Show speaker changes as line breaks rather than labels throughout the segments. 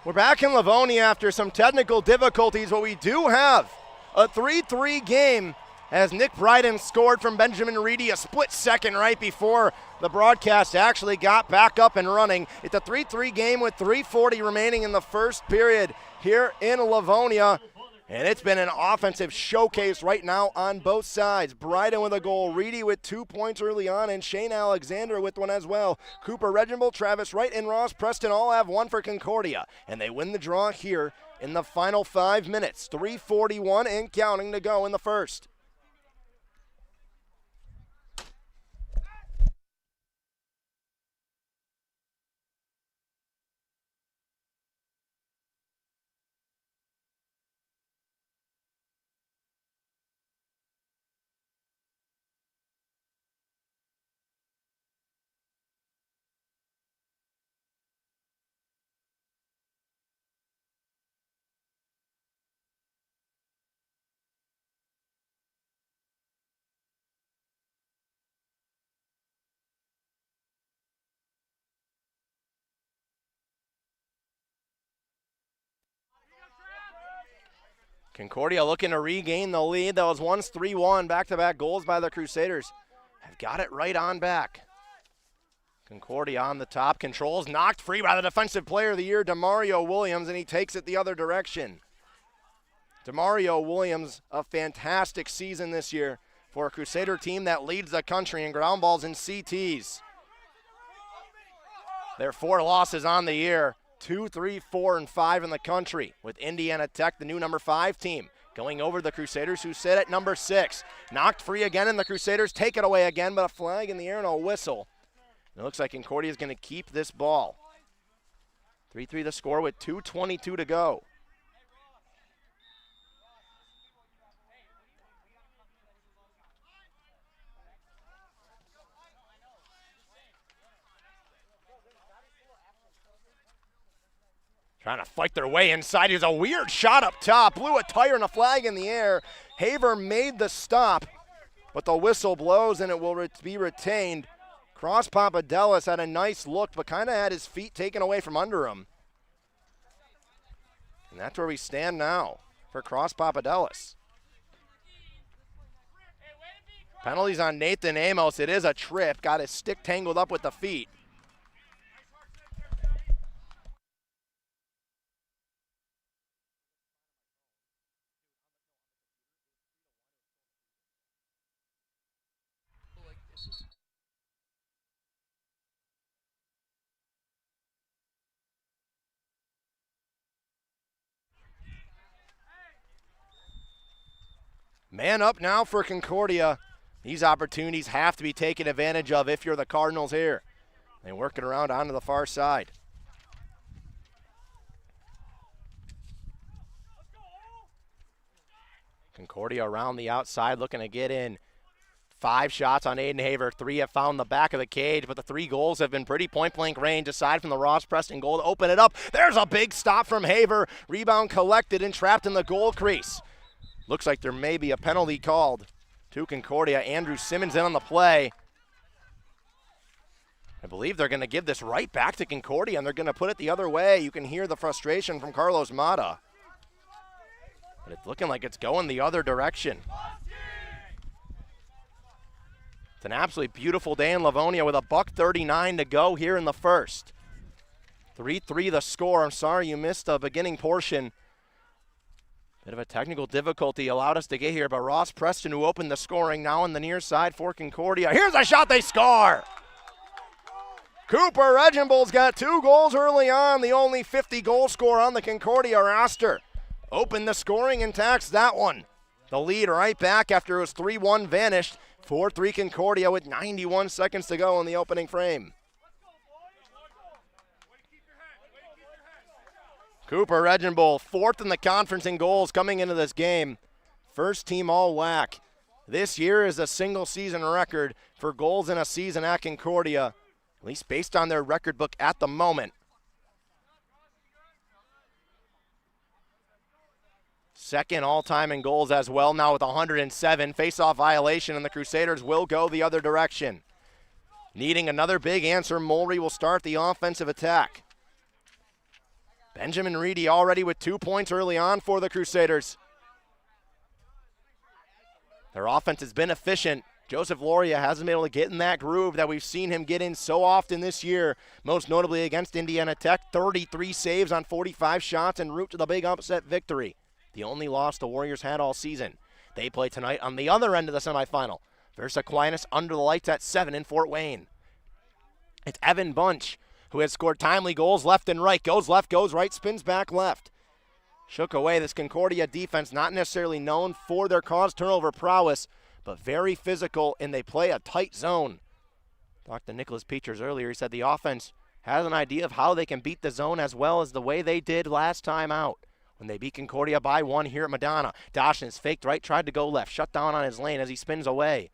We're back in Livonia after some technical difficulties, but we do have a 3-3 game as Nick Bryden scored from Benjamin Reedy a split second right before the broadcast actually got back up and running. It's a 3-3 game with 3:40 remaining in the first period here in Livonia. And it's been an offensive showcase right now on both sides. Bryden with a goal, Reedy with 2 points early on, and Shane Alexander with one as well. Cooper Reginald, Travis Wright, and Ross Preston all have one for Concordia. And they win the draw here in the final 5 minutes. 3:41 and counting to go in the first. Concordia looking to regain the lead. That was once 3-1, back-to-back goals by the Crusaders. Have got it right on back. Concordia on the top, controls, knocked free by the defensive player of the year, DeMario Williams, and he takes it the other direction. DeMario Williams, a fantastic season this year for a Crusader team that leads the country in ground balls and CTs. Their 4 losses on the year. 2, 3, 4, and 5 in the country, with Indiana Tech, the new number 5 team, going over the Crusaders, who sit at number 6. Knocked free again, and the Crusaders take it away again, but a flag in the air and a whistle. And it looks like Concordia is going to keep this ball. 3-3 the score with 2:22 to go. Trying to fight their way inside. Here's a weird shot up top. Blew a tire and a flag in the air. Haver made the stop, but the whistle blows and it will be retained. Cross Papadelis had a nice look, but kind of had his feet taken away from under him. And that's where we stand now for Cross Papadelis. Penalties on Nathan Amos. It is a trip. Got his stick tangled up with the feet. Man up now for Concordia. These opportunities have to be taken advantage of if you're the Cardinals here. They work it around onto the far side. Concordia around the outside looking to get in. 5 shots on Aiden Haver. 3 have found the back of the cage, but the 3 goals have been pretty point-blank range aside from the Ross Preston goal to open it up. There's a big stop from Haver. Rebound collected and trapped in the goal crease. Looks like there may be a penalty called to Concordia. Andrew Simmons in on the play. I believe they're going to give this right back to Concordia, and they're going to put it the other way. You can hear the frustration from Carlos Mata. But it's looking like it's going the other direction. It's an absolutely beautiful day in Livonia with a $1:39 to go here in the first. 3-3 the score. I'm sorry you missed the beginning portion. Bit of a technical difficulty allowed us to get here, but Ross Preston, who opened the scoring, now on the near side for Concordia. Here's a shot, they score! Cooper Reginald's got 2 goals early on, the only 50 goal scorer on the Concordia roster. Opened the scoring and taxed that one. The lead right back after it was 3-1 vanished. 4-3 Concordia with 91 seconds to go in the opening frame. Cooper Reginald, 4th in the conference in goals coming into this game. First team all WAC. This year is a single season record for goals in a season at Concordia, at least based on their record book at the moment. Second all-time in goals as well, now with 107. Face-off violation, and the Crusaders will go the other direction. Needing another big answer, Mulry will start the offensive attack. Benjamin Reedy already with 2 points early on for the Crusaders. Their offense has been efficient. Joseph Loria hasn't been able to get in that groove that we've seen him get in so often this year, most notably against Indiana Tech. 33 saves on 45 shots en route to the big upset victory. The only loss the Warriors had all season. They play tonight on the other end of the semifinal versus Aquinas under the lights at 7 in Fort Wayne. It's Evan Bunch, who has scored timely goals left and right. Goes left, goes right, spins back left. Shook away this Concordia defense, not necessarily known for their turnover prowess, but very physical, and they play a tight zone. Talked to Nicholas Peters earlier. He said the offense has an idea of how they can beat the zone as well as the way they did last time out when they beat Concordia by 1 here at Madonna. Dawson is faked right, tried to go left, shut down on his lane as he spins away.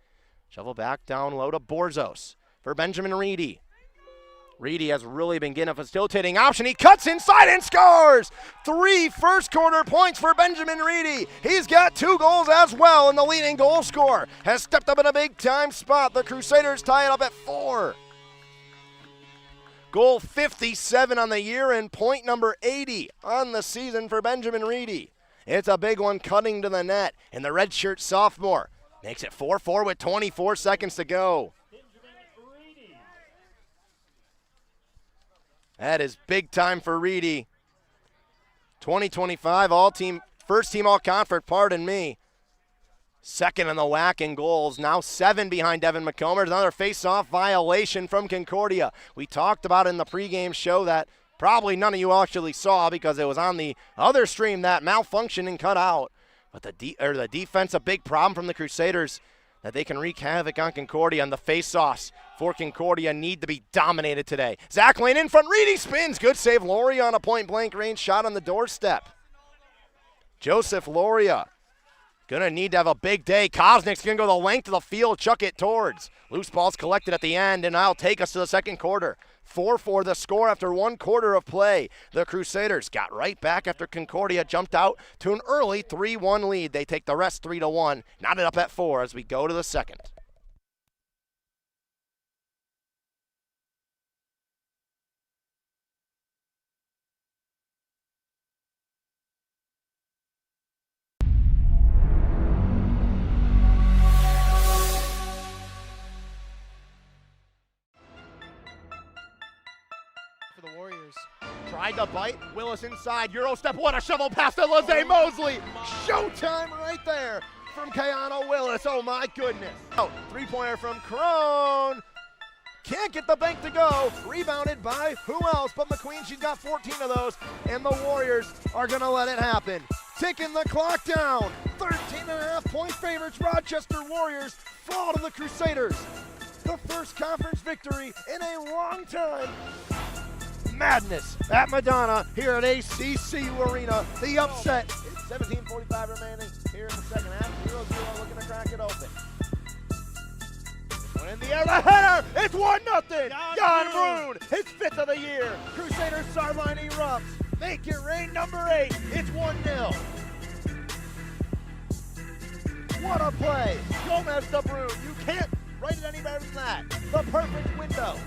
Shovel back down low to Borzos for Benjamin Reedy. Reedy has really been getting a facilitating option. He cuts inside and scores! 3 first-quarter points for Benjamin Reedy. He's got 2 goals as well, and the leading goal scorer has stepped up in a big-time spot. The Crusaders tie it up at 4. Goal 57 on the year and point number 80 on the season for Benjamin Reedy. It's a big one cutting to the net, and the redshirt sophomore makes it 4-4 with 24 seconds to go. That is big time for Reedy. 2025 all-team, first team all-conference, pardon me. Second in the WAC in goals, now 7 behind Devin McCombers. Another face-off violation from Concordia. We talked about in the pregame show that probably none of you actually saw because it was on the other stream that malfunctioned and cut out. But the defense, a big problem from the Crusaders, that they can wreak havoc on Concordia, and the face-offs for Concordia need to be dominated today. Zach Lane in front, Reedy spins. Good save, Loria on a point-blank range shot on the doorstep. Joseph Loria gonna need to have a big day. Kosnick's gonna go the length of the field, chuck it towards. Loose ball's collected at the end, and that'll take us to the second quarter. 4-4 the score after 1 quarter of play. The Crusaders got right back after Concordia jumped out to an early 3-1 lead. They take the rest 3-1, knotted up at 4 as we go to the second.
The Warriors.
Tried to bite, Willis inside, Euro step, what a shovel pass to Lizzie Mosley. Showtime right there from Kayano Willis, oh my goodness. Oh, 3-pointer from Crone. Can't get the bank to go, rebounded by who else but McQueen. She's got 14 of those, and the Warriors are gonna let it happen. Ticking the clock down, 13.5-point favorites. Rochester Warriors fall to the Crusaders. The first conference victory in a long time. Madness at Madonna here at ACC Arena. The upset. It's 17:45 remaining here in the second half. 0-0 looking to crack it open. One in the air, the header. It's 1-0. Jan Brune, his 5th of the year. Crusaders sideline erupts. Make it rain, number 8. It's 1-0. What a play. Gomez to Brune. You can't write it any better than that. The perfect window.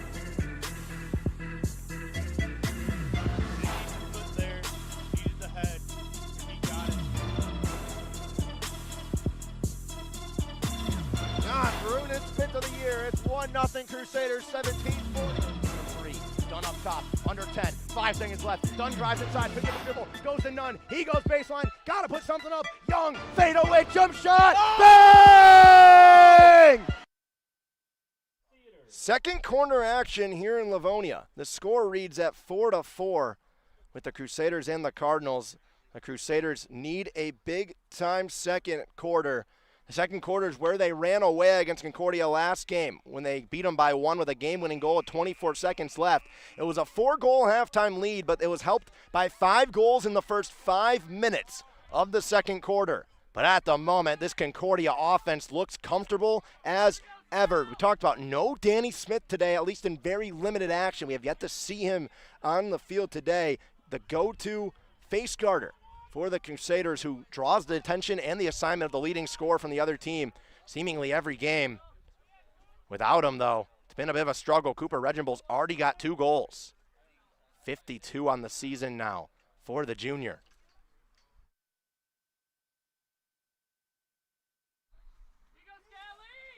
Brune is 5th of the year. It's 1-0 Crusaders, 17-43. Dunn up top, under 10, 5 seconds left. Dunn drives inside, picking up the dribble, goes to Nunn. He goes baseline, gotta put something up. Young, fade away, jump shot, bang! Second corner action here in Livonia. The score reads at 4-4 with the Crusaders and the Cardinals. The Crusaders need a big-time second quarter. The second quarter is where they ran away against Concordia last game when they beat them by 1 with a game-winning goal with 24 seconds left. It was a 4-goal halftime lead, but it was helped by 5 goals in the first 5 minutes of the second quarter. But at the moment, this Concordia offense looks comfortable as ever. We talked about no Danny Smith today, at least in very limited action. We have yet to see him on the field today. The go-to face guarder for the Crusaders, who draws the attention and the assignment of the leading scorer from the other team seemingly every game. Without him, though, it's been a bit of a struggle. Cooper Reginbald's already got 2 goals. 52 on the season now for the junior.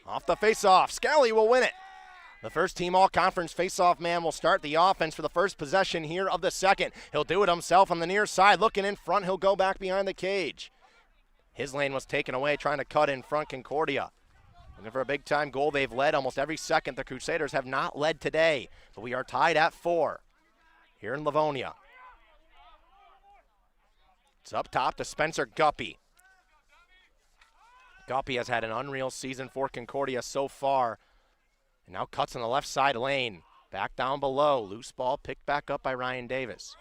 Off the faceoff, Scally will win it. The first team all-conference faceoff man will start the offense for the first possession here of the second. He'll do it himself on the near side. Looking in front, he'll go back behind the cage. His lane was taken away, trying to cut in front Concordia. Looking for a big-time goal. They've led almost every second. The Crusaders have not led today, but we are tied at 4 here in Livonia. It's up top to Spencer Guppy. Guppy has had an unreal season for Concordia so far. And now cuts on the left side lane. Back down below. Loose ball picked back up by Ryan Davis.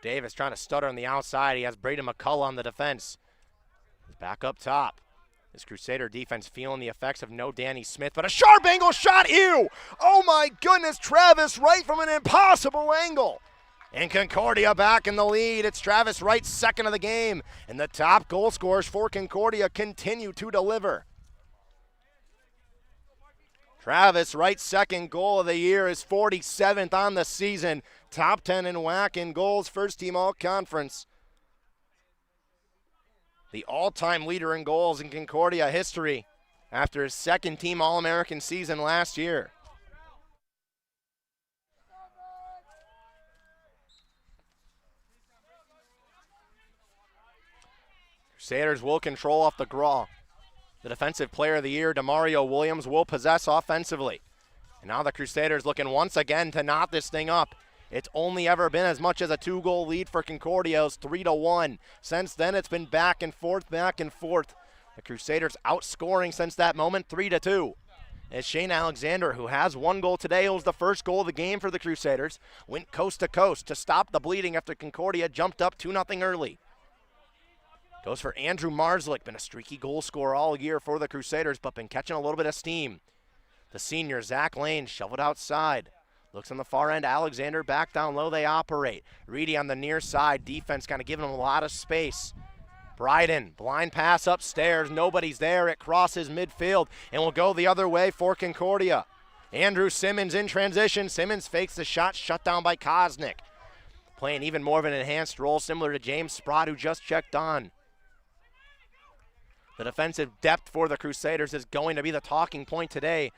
Davis trying to stutter on the outside. He has Braden McCullough on the defense. He's back up top. This Crusader defense feeling the effects of no Danny Smith, but a sharp angle shot. Ew! Oh my goodness, Travis Wright from an impossible angle. And Concordia back in the lead. It's Travis Wright's second of the game. And the top goal scorers for Concordia continue to deliver. Travis Wright's second goal of the year is 47th on the season. Top 10 in WAC in goals, first team all-conference. The all-time leader in goals in Concordia history after his second team All-American season last year. Crusaders will control off the draw. The defensive player of the year, Demario Williams, will possess offensively. And now the Crusaders looking once again to knot this thing up. It's only ever been as much as a 2-goal lead for Concordia. It's 3-1. Since then, it's been back and forth, back and forth. The Crusaders outscoring since that moment, 3-2. As Shane Alexander, who has 1 goal today, it was the first goal of the game for the Crusaders, went coast to coast to stop the bleeding after Concordia jumped up 2-0 early. Goes for Andrew Marslick, been a streaky goal scorer all year for the Crusaders, but been catching a little bit of steam. The senior, Zach Lane, shoveled outside. Looks on the far end, Alexander back down low, they operate. Reedy on the near side, defense kind of giving him a lot of space. Bryden, blind pass upstairs, nobody's there, it crosses midfield, and will go the other way for Concordia. Andrew Simmons in transition, Simmons fakes the shot, shut down by Kosnick. Playing even more of an enhanced role, similar to James Sprott, who just checked on. The defensive depth for the Crusaders is going to be the talking point today,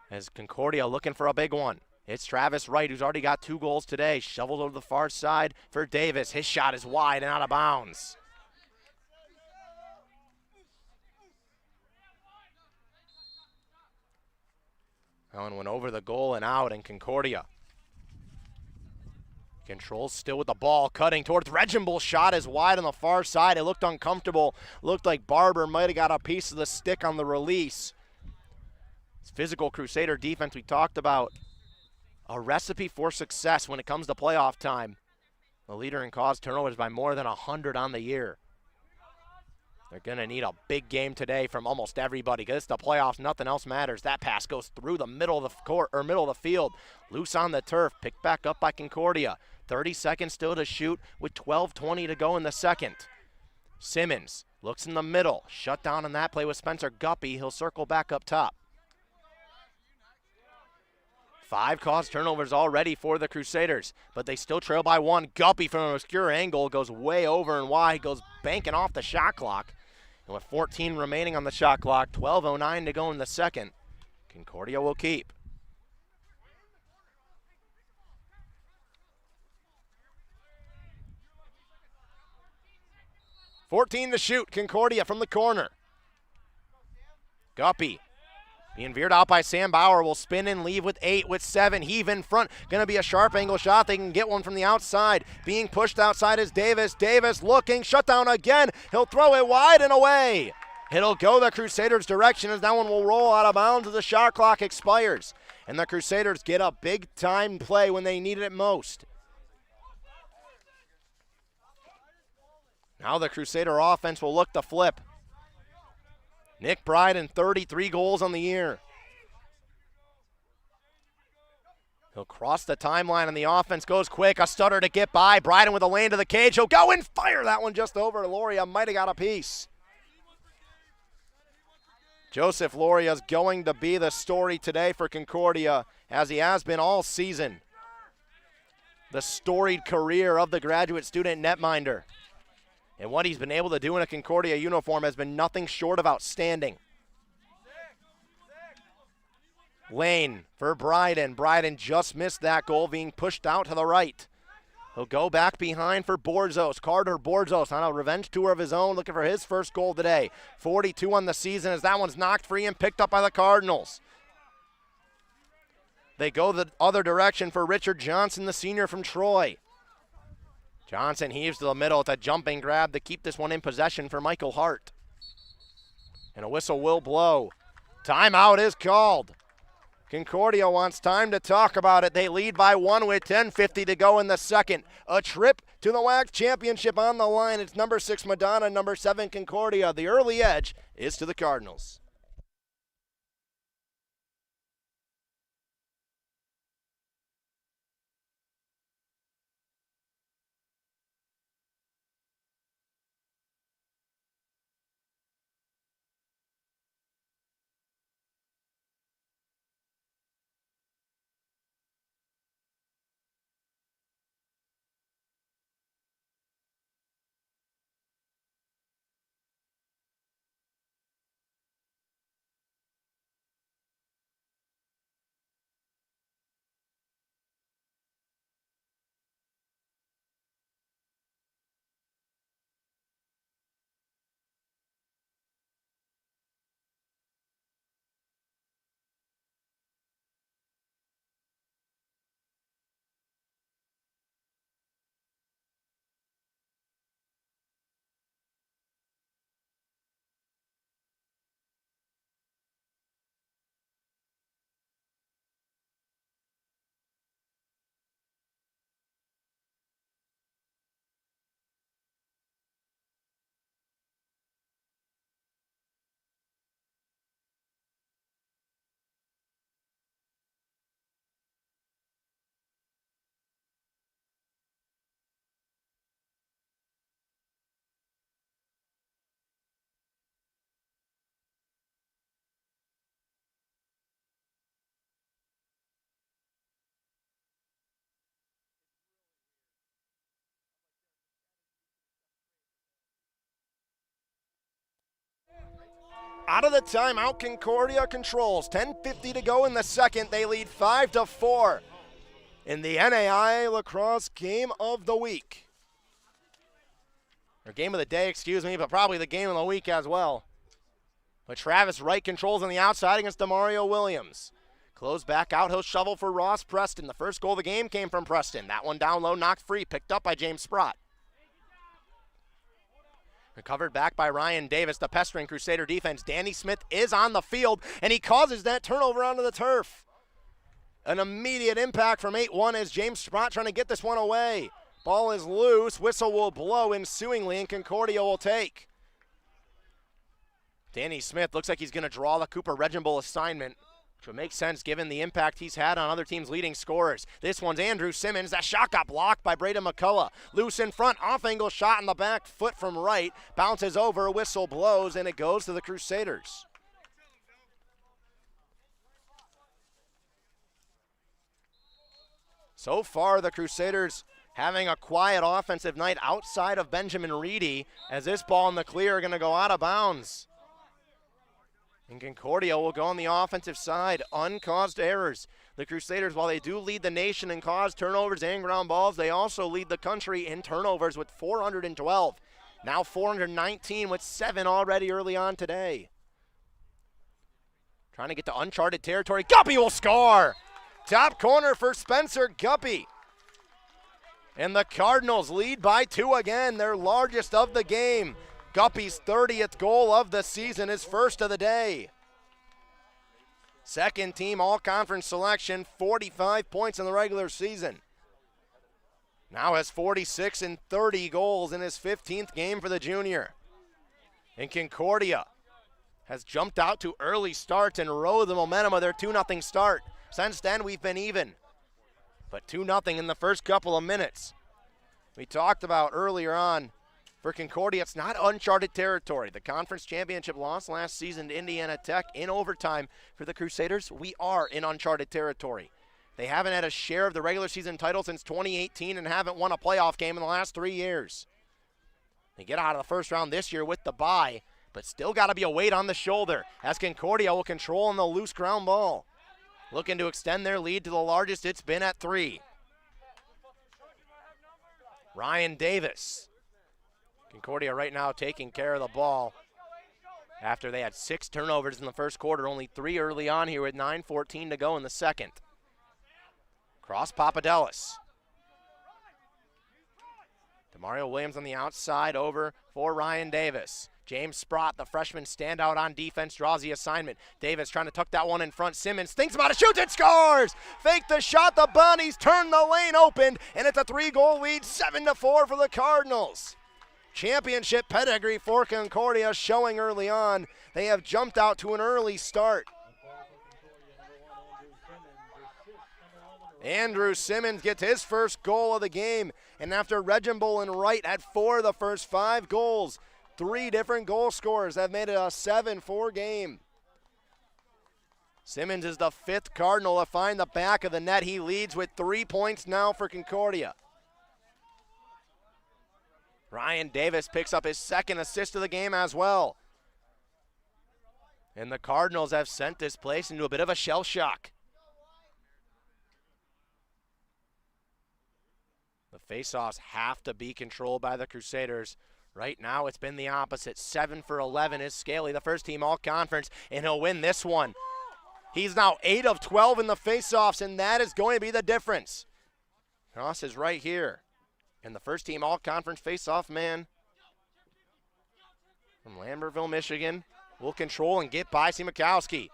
as Concordia looking for a big one. It's Travis Wright, who's already got 2 goals today. Shoveled over the far side for Davis. His shot is wide and out of bounds. That one went over the goal and out, and Concordia controls still with the ball, cutting towards Regimble's shot is wide on the far side. It looked uncomfortable. Looked like Barber might have got a piece of the stick on the release. It's physical Crusader defense we talked about. A recipe for success when it comes to playoff time. The leader in caused turnovers by more than 100 on the year. They're going to need a big game today from almost everybody because it's the playoffs. Nothing else matters. That pass goes through the middle of the court or middle of the field. Loose on the turf. Picked back up by Concordia. 30 seconds still to shoot with 12:20 to go in the second. Simmons looks in the middle. Shut down on that play with Spencer Guppy. He'll circle back up top. 5 caused turnovers already for the Crusaders, but they still trail by 1. Guppy from an obscure angle goes way over and wide, goes banking off the shot clock. And with 14 remaining on the shot clock, 12:09 to go in the second, Concordia will keep. .14 to shoot, Concordia from the corner. Guppy being veered out by Sam Bauer, will spin and leave with 8, with 7. Heave in front, going to be a sharp angle shot. They can get one from the outside. Being pushed outside is Davis. Davis looking, shut down again. He'll throw it wide and away. It'll go the Crusaders' direction as that one will roll out of bounds as the shot clock expires. And the Crusaders get a big-time play when they needed it most. Now the Crusader offense will look to flip. Nick Bryden, 33 goals on the year. He'll cross the timeline and the offense goes quick. A stutter to get by. Bryden with a lane to the cage. He'll go and fire that one just over. Loria might have got a piece. Joseph Loria is going to be the story today for Concordia, as he has been all season. the storied career of the graduate student netminder. And what he's been able to do in a Concordia uniform has been nothing short of outstanding. Lane for Bryden. Bryden just missed that goal, being pushed out to the right. He'll go back behind for Borzos. Carter Borzos on a revenge tour of his own, looking for his first goal today. 42 on the season as that one's knocked free and picked up by the Cardinals. They go the other direction for Richard Johnson, the senior from Troy. Johnson heaves to the middle. It's a jumping grab to keep this one in possession for Michael Hart. And a whistle will blow. Timeout is called. Concordia wants time to talk about it. They lead by 1 with 10:50 to go in the second. A trip to the WAC championship on the line. It's number 6 Madonna, number 7 Concordia. The early edge is to the Cardinals. Out of the timeout, Concordia controls. 10:50 to go in the second. They lead 5-4 in the NAIA Lacrosse Game of the Week. Or Game of the Day, excuse me, but probably the Game of the Week as well. But Travis Wright controls on the outside against DeMario Williams. Close back out, he'll shovel for Ross Preston. The first goal of the game came from Preston. That one down low, knocked free, picked up by James Sprott. Recovered back by Ryan Davis, the pestering Crusader defense. Danny Smith is on the field, and he causes that turnover onto the turf. An immediate impact from 8-1 as James Sprott trying to get this one away. Ball is loose, whistle will blow ensuingly, and Concordia will take. Danny Smith looks like he's going to draw the Cooper Reginbull assignment, which would make sense given the impact he's had on other teams' leading scorers. This one's Andrew Simmons. That shot got blocked by Braden McCullough. Loose in front, off-angle shot in the back foot from right. Bounces over, whistle blows, and it goes to the Crusaders. So far, the Crusaders having a quiet offensive night outside of Benjamin Reedy, as this ball in the clear going to go out of bounds. And Concordia will go on the offensive side. Uncaused errors. The Crusaders, while they do lead the nation in caused turnovers and ground balls, they also lead the country in turnovers with 412. Now 419 with 7 already early on today. Trying to get to uncharted territory. Guppy will score! Top corner for Spencer Guppy. And the Cardinals lead by 2 again, their largest of the game. Guppy's 30th goal of the season, his first of the day. Second team all-conference selection, 45 points in the regular season. Now has 46 and 30 goals in his 15th game for the junior. And Concordia has jumped out to early starts and rode the momentum of their 2-0 start. Since then, we've been even. But 2-0 in the first couple of minutes. We talked about earlier on, for Concordia, it's not uncharted territory. The conference championship loss last season to Indiana Tech in overtime. For the Crusaders, we are in uncharted territory. They haven't had a share of the regular season title since 2018 and haven't won a playoff game in the last 3 years. They get out of the first round this year with the bye, but still got to be a weight on the shoulder as Concordia will control on the loose ground ball. Looking to extend their lead to the largest it's been at 3. Ryan Davis. Concordia right now taking care of the ball after they had 6 turnovers in the first quarter, only 3 early on here with 9:14 to go in the second. Cross Papadelis. Demario Williams on the outside over for Ryan Davis. James Sprott, the freshman standout on defense, draws the assignment. Davis trying to tuck that one in front. Simmons thinks about it, shoots it, scores! Fake the shot, the Bunnies turn the lane open, and it's a 3-goal lead, 7-4 for the Cardinals. Championship pedigree for Concordia showing early on. They have jumped out to an early start. Andrew Simmons gets his first goal of the game, and after Reginbold and Wright had 4 of the first 5 goals, 3 different goal scorers have made it a 7-4 game. Simmons is the 5th Cardinal to find the back of the net. He leads with 3 points now for Concordia. Ryan Davis picks up his 2nd assist of the game as well. And the Cardinals have sent this place into a bit of a shell shock. The faceoffs have to be controlled by the Crusaders. Right now it's been the opposite. 7 for 11 is Scaly, the first team all-conference, and he'll win this one. He's now 8 of 12 in the faceoffs, and that is going to be the difference. Ross is right here. And the first team all-conference faceoff man from Lambertville, Michigan, will control and get by Simakowski.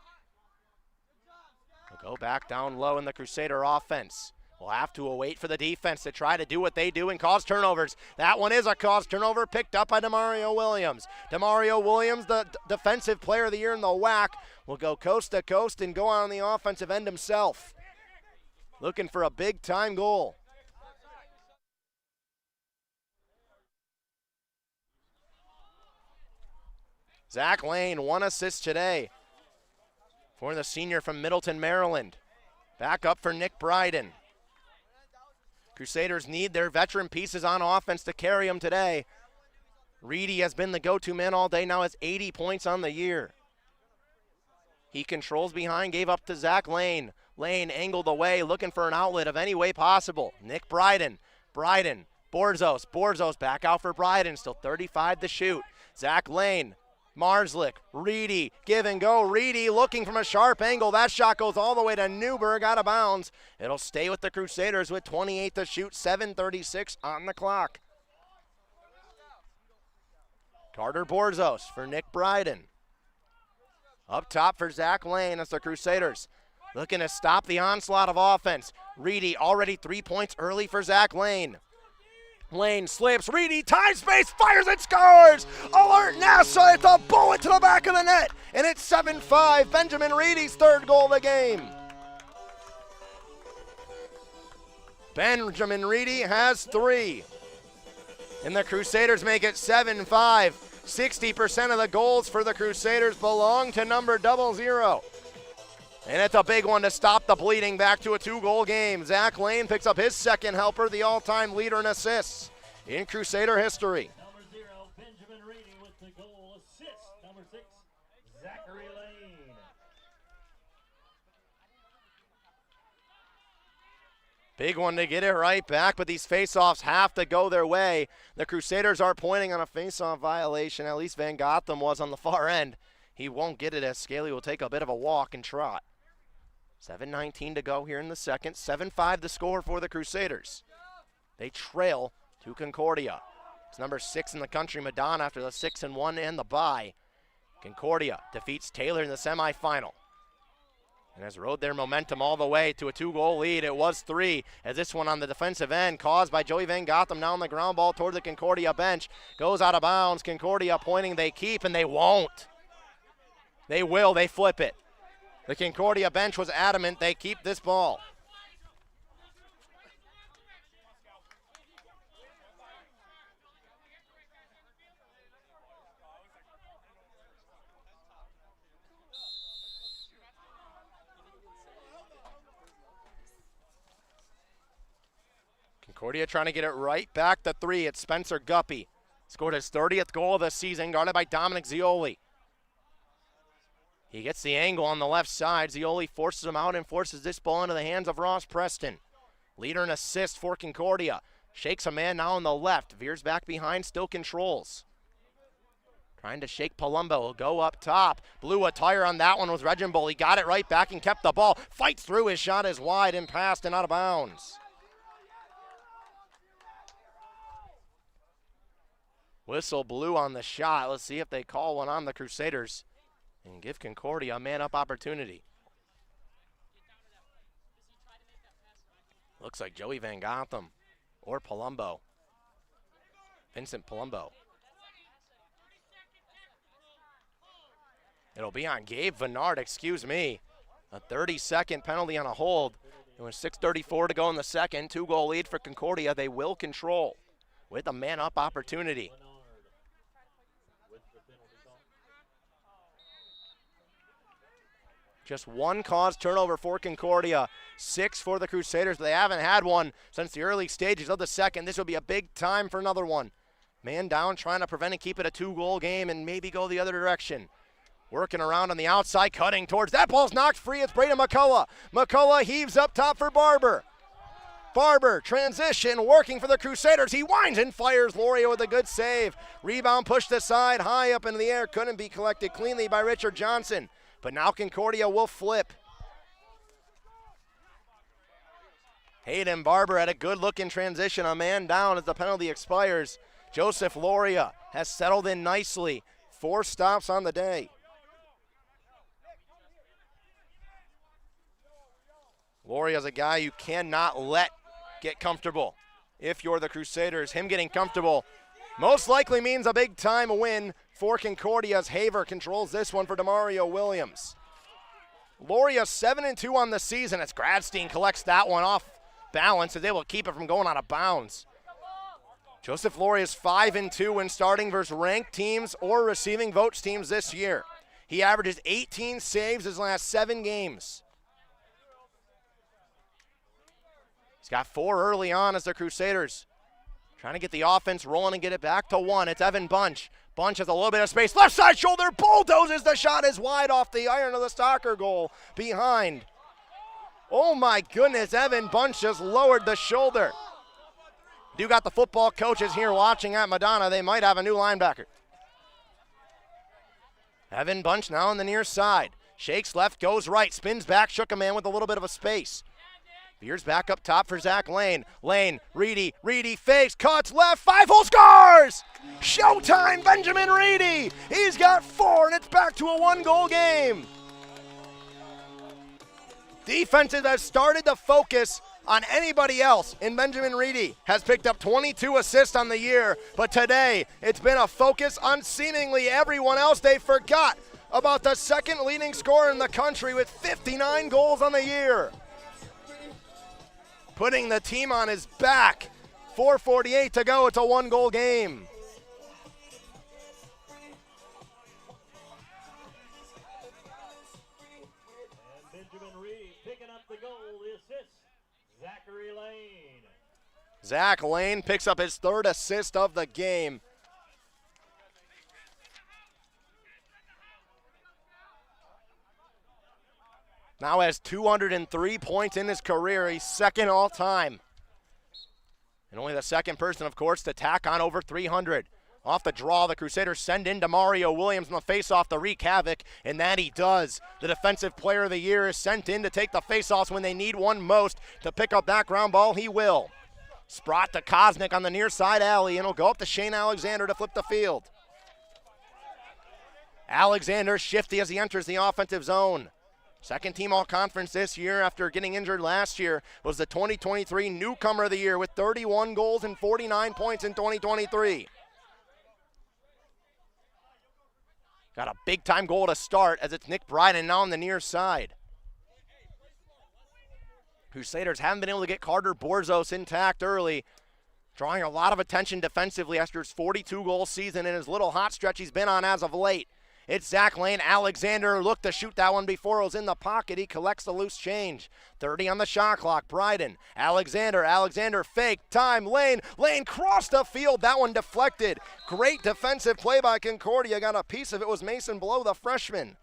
We'll go back down low in the Crusader offense. We'll have to wait for the defense to try to do what they do and cause turnovers. That one is a caused turnover picked up by Demario Williams. Demario Williams, the defensive player of the year in the WAC, will go coast to coast and go on the offensive end himself. Looking for a big-time goal. Zach Lane, 1 assist today for the senior from Middleton, Maryland. Back up for Nick Bryden. Crusaders need their veteran pieces on offense to carry them today. Reedy has been the go-to man all day, now has 80 points on the year. He controls behind, gave up to Zach Lane. Lane angled away, looking for an outlet of any way possible. Nick Bryden. Borzos back out for Bryden, still 35 to shoot. Zach Lane. Marslick, Reedy, give and go. Reedy looking from a sharp angle. That shot goes all the way to Newberg, out of bounds. It'll stay with the Crusaders with 28 to shoot, 7:36 on the clock. Carter Borzos for Nick Bryden. Up top for Zach Lane as the Crusaders looking to stop the onslaught of offense. Reedy already 3 points early for Zach Lane. Lane slips, Reedy, time space, fires and scores! Alert NASA, it's a bullet to the back of the net, and it's 7-5, Benjamin Reedy's 3rd goal of the game. Benjamin Reedy has 3, and the Crusaders make it 7-5. 60% of the goals for the Crusaders belong to number 00. And it's a big one to stop the bleeding, back to a 2-goal game. Zach Lane picks up his 2nd helper, the all-time leader in assists in Crusader history.
Number 0, Benjamin Reedy with the goal assist. Number 6, Zachary Lane.
Big one to get it right back, but these faceoffs have to go their way. The Crusaders are pointing on a faceoff violation. At least Van Gotham was on the far end. He won't get it as Scaly will take a bit of a walk and trot. 7:19 to go here in the second. 7-5 the score for the Crusaders. They trail to Concordia. It's number 6 in the country, Madonna, after the 6-1 and the bye. Concordia defeats Taylor in the semifinal and has rode their momentum all the way to a 2-goal lead. It was 3 as this one on the defensive end, caused by Joey Van Gotham, now on the ground ball toward the Concordia bench. Goes out of bounds. Concordia pointing, they keep, and they won't. They will, they flip it. The Concordia bench was adamant they keep this ball. Concordia trying to get it right back to 3. It's Spencer Guppy. Scored his 30th goal of the season, guarded by Dominic Zioli. He gets the angle on the left side. Zioli forces him out and forces this ball into the hands of Ross Preston. Leader in assists for Concordia. Shakes a man now on the left. Veers back behind, still controls. Trying to shake Palumbo. He'll go up top. Blew a tire on that one with Reginbull. He got it right back and kept the ball. Fights through. His shot is wide and passed and out of bounds. Whistle blew on the shot. Let's see if they call one on the Crusaders and give Concordia a man-up opportunity. Looks like Joey Van Gotham or Palumbo. Vincent Palumbo. It'll be on Gabe Vennard, excuse me. A 30-second penalty on a hold. It was 6:34 to go in the second. 2-goal lead for Concordia. They will control with a man-up opportunity. Just one caused turnover for Concordia, 6 for the Crusaders. They haven't had one since the early stages of the second. This will be a big time for another one. Man down, trying to prevent and keep it a 2-goal game and maybe go the other direction. Working around on the outside, cutting towards. That ball's knocked free. It's Braden McCullough. McCullough heaves up top for Barber. Barber, transition, working for the Crusaders. He winds and fires. Loria with a good save. Rebound pushed aside, high up in the air. Couldn't be collected cleanly by Richard Johnson. But now Concordia will flip. Hayden Barber had a good look in transition. A man down as the penalty expires. Joseph Loria has settled in nicely. 4 stops on the day. Loria's a guy you cannot let get comfortable. If you're the Crusaders, him getting comfortable most likely means a big time win for Concordia as Haver controls this one for Demario Williams. Loria 7-2 on the season as Gradstein collects that one off balance, is able to keep it from going out of bounds. Joseph Loria is 5-2 when starting versus ranked teams or receiving votes teams this year. He averages 18 saves his last 7 games. He's got 4 early on as the Crusaders trying to get the offense rolling and get it back to 1. It's Evan Bunch. Bunch has a little bit of space. Left side shoulder, bulldozes. The shot is wide off the iron of the Stalker goal behind. Oh my goodness, Evan Bunch just lowered the shoulder. You got the football coaches here watching at Madonna. They might have a new linebacker. Evan Bunch now on the near side. Shakes left, goes right, spins back, shook a man with a little bit of a space. Veers back up top for Zach Lane. Lane, Reedy fakes, cuts left, 5-hole scores! Showtime, Benjamin Reedy! He's got 4 and it's back to a 1-goal game. Defenses have started to focus on anybody else, and Benjamin Reedy has picked up 22 assists on the year, but today it's been a focus on seemingly everyone else. They forgot about the second leading scorer in the country with 59 goals on the year. Putting the team on his back. 4:48 to go. It's a 1-goal game.
And Benjamin Reedy picking up the goal, the assist, Zachary Lane.
Zach Lane picks up his 3rd assist of the game. Now has 203 points in his career. He's 2nd all time. And only the 2nd person, of course, to tack on over 300. Off the draw, the Crusaders send in Demario Williams on the faceoff to wreak havoc, and that he does. The Defensive Player of the Year is sent in to take the faceoffs when they need one most. To pick up that ground ball, he will. Sprott to Kosnick on the near side alley, and he'll go up to Shane Alexander to flip the field. Alexander shifty as he enters the offensive zone. 2nd team all-conference this year after getting injured last year, was the 2023 newcomer of the year with 31 goals and 49 points in 2023. Got a big-time goal to start as it's Nick Bryden now on the near side. Crusaders haven't been able to get Carter Borzos intact early, drawing a lot of attention defensively after his 42-goal season and his little hot stretch he's been on as of late. It's Zach Lane. Alexander looked to shoot that one before it was in the pocket. He collects the loose change. 30 on the shot clock. Bryden. Alexander fake. Time. Lane crossed the field. That one deflected. Great defensive play by Concordia. Got a piece of it. Was Mason Blow, the freshman.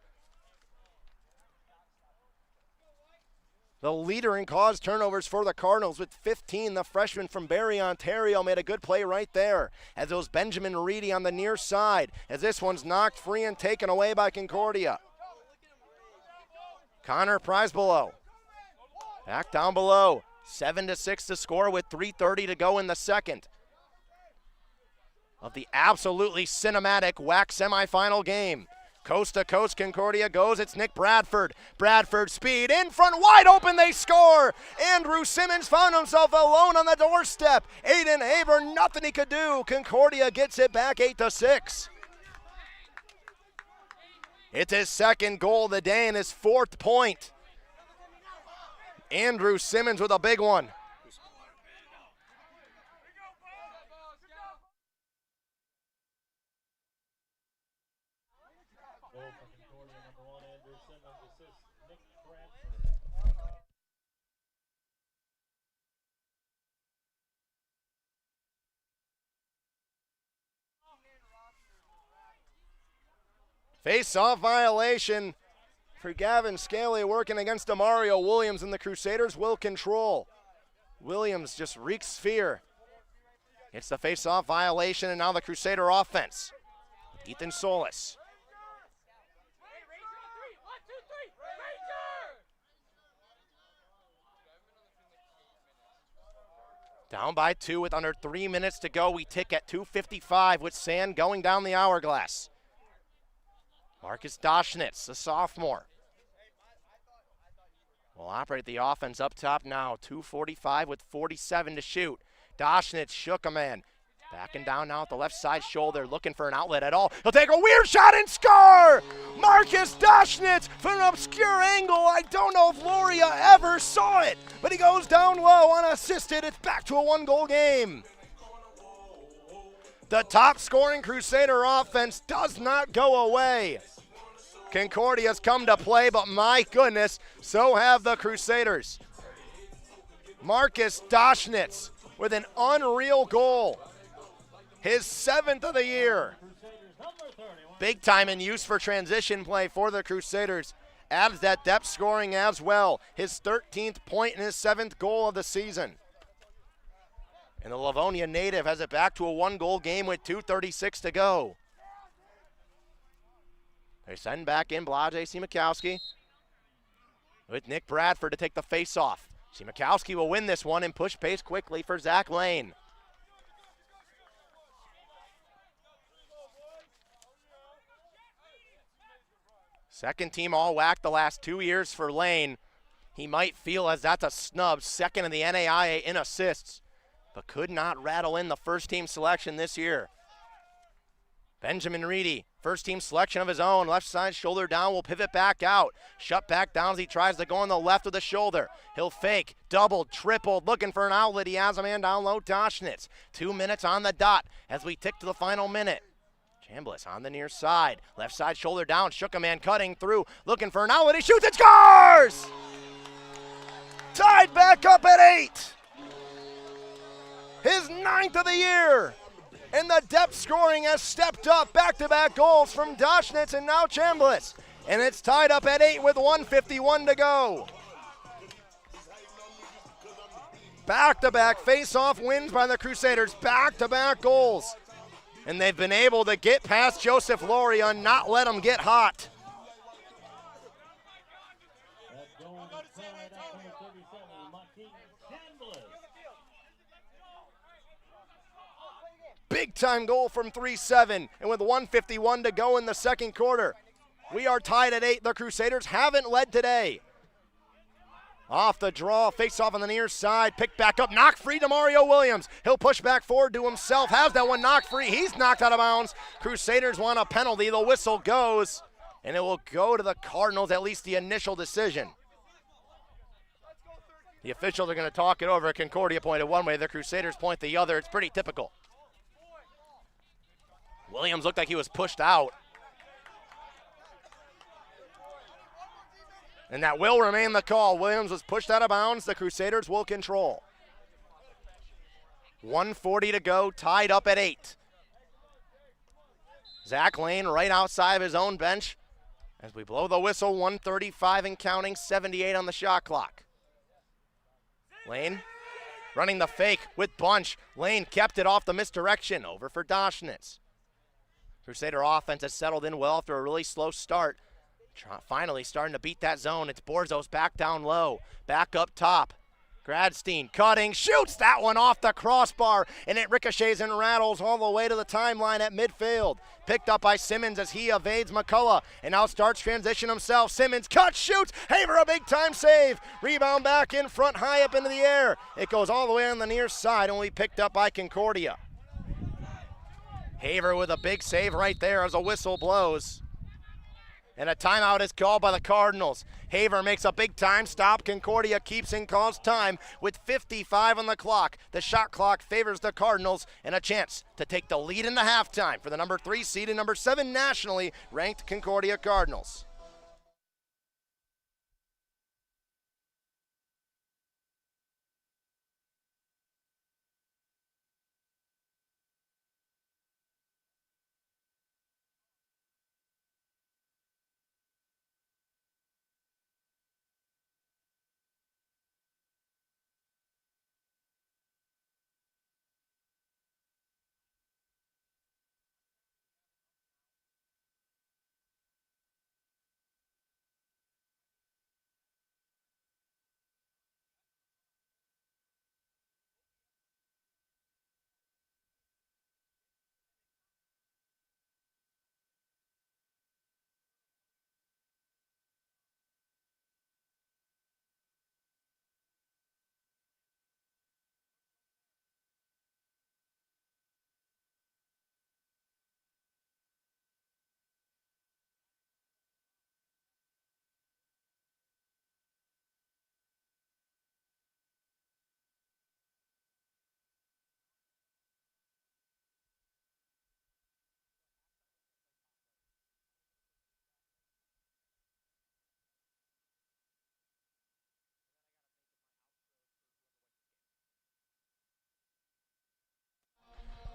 The leader in caused turnovers for the Cardinals with 15. The freshman from Barrie, Ontario made a good play right there. As it was Benjamin Reedy on the near side. As this one's knocked free and taken away by Concordia. Connor Prizebelow. Back down below. 7-6 to score with 3:30 to go in the second. Of the absolutely cinematic WAC semifinal game. Coast to coast, Concordia goes. It's Nick Bradford. Bradford speed in front, wide open, they score. Andrew Simmons found himself alone on the doorstep. Aiden Haber, nothing he could do. Concordia gets it back 8-6. It's his second goal of the day and his 4th point. Andrew Simmons with a big one. Face-off violation for Gavin Scaley working against Demario Williams, and the Crusaders will control. Williams just wreaks fear. It's the face-off violation, and now the Crusader offense. Ethan Solis. Down by 2 with under 3 minutes to go. We tick at 2:55 with sand going down the hourglass. Marcus Doschnitz, the sophomore, will operate the offense up top now. 2:45 with 47 to shoot. Doschnitz shook a man. Backing down now at the left side shoulder, looking for an outlet at all. He'll take a weird shot and score! Marcus Doschnitz from an obscure angle. I don't know if Loria ever saw it, but he goes down low unassisted. It's back to a 1-goal game. The top scoring Crusader offense does not go away. Concordia's come to play, but my goodness, so have the Crusaders. Marcus Doschnitz with an unreal goal. His 7th of the year. Big time in use for transition play for the Crusaders. Adds that depth scoring as well. His 13th point and his 7th goal of the season. And the Livonia native has it back to a 1-goal game with 2:36 to go. They send back in Blase Simakowski with Nick Bradford to take the face-off. Simakowski will win this one and push pace quickly for Zach Lane. Second team all-WAC the last 2 years for Lane. He might feel as that's a snub, 2nd in the NAIA in assists, but could not rattle in the first team selection this year. Benjamin Reedy, first team selection of his own. Left side shoulder down, will pivot back out. Shut back down as he tries to go on the left with the shoulder. He'll fake, doubled, tripled, looking for an outlet. He has a man down low, Doschnitz. 2 minutes on the dot as we tick to the final minute. Chambliss on the near side. Left side shoulder down, shook a man cutting through, looking for an outlet. He shoots and scores! Tied back up at 8. His 9th of the year. And the depth scoring has stepped up. Back-to-back goals from Doschnitz and now Chambliss. And it's tied up at 8 with 1:51 to go. Back-to-back face-off wins by the Crusaders. Back-to-back goals. And they've been able to get past Joseph Loria and not let him get hot. Big time goal from 3-7, and with 1:51 to go in the second quarter. We are tied at 8. The Crusaders haven't led today. Off the draw, face off on the near side, picked back up, knocked free to Mario Williams. He'll push back forward to himself, has that one knocked free. He's knocked out of bounds. Crusaders want a penalty. The whistle goes, and it will go to the Cardinals, at least the initial decision. The officials are going to talk it over. Concordia pointed one way, the Crusaders point the other. It's pretty typical. Williams looked like he was pushed out. And that will remain the call. Williams was pushed out of bounds. The Crusaders will control. 1:40 to go, tied up at 8. Zach Lane right outside of his own bench as we blow the whistle, 1:35 and counting, 78 on the shot clock. Lane running the fake with Bunch. Lane kept it off the misdirection, over for Dashnitz. Crusader offense has settled in well after a really slow start. Finally starting to beat that zone. It's Borzos back down low, back up top. Gradstein cutting, shoots that one off the crossbar, and it ricochets and rattles all the way to the timeline at midfield. Picked up by Simmons as he evades McCullough, and now starts transition himself. Simmons cuts, shoots, Haver a big time save. Rebound back in front, high up into the air. It goes all the way on the near side, and will be picked up by Concordia. Haver with a big save right there as a whistle blows. And a timeout is called by the Cardinals. Haver makes a big time stop. Concordia keeps and calls time with 55 on the clock. The shot clock favors the Cardinals and a chance to take the lead into halftime for the number 3 seed and number 7 nationally ranked Concordia Cardinals.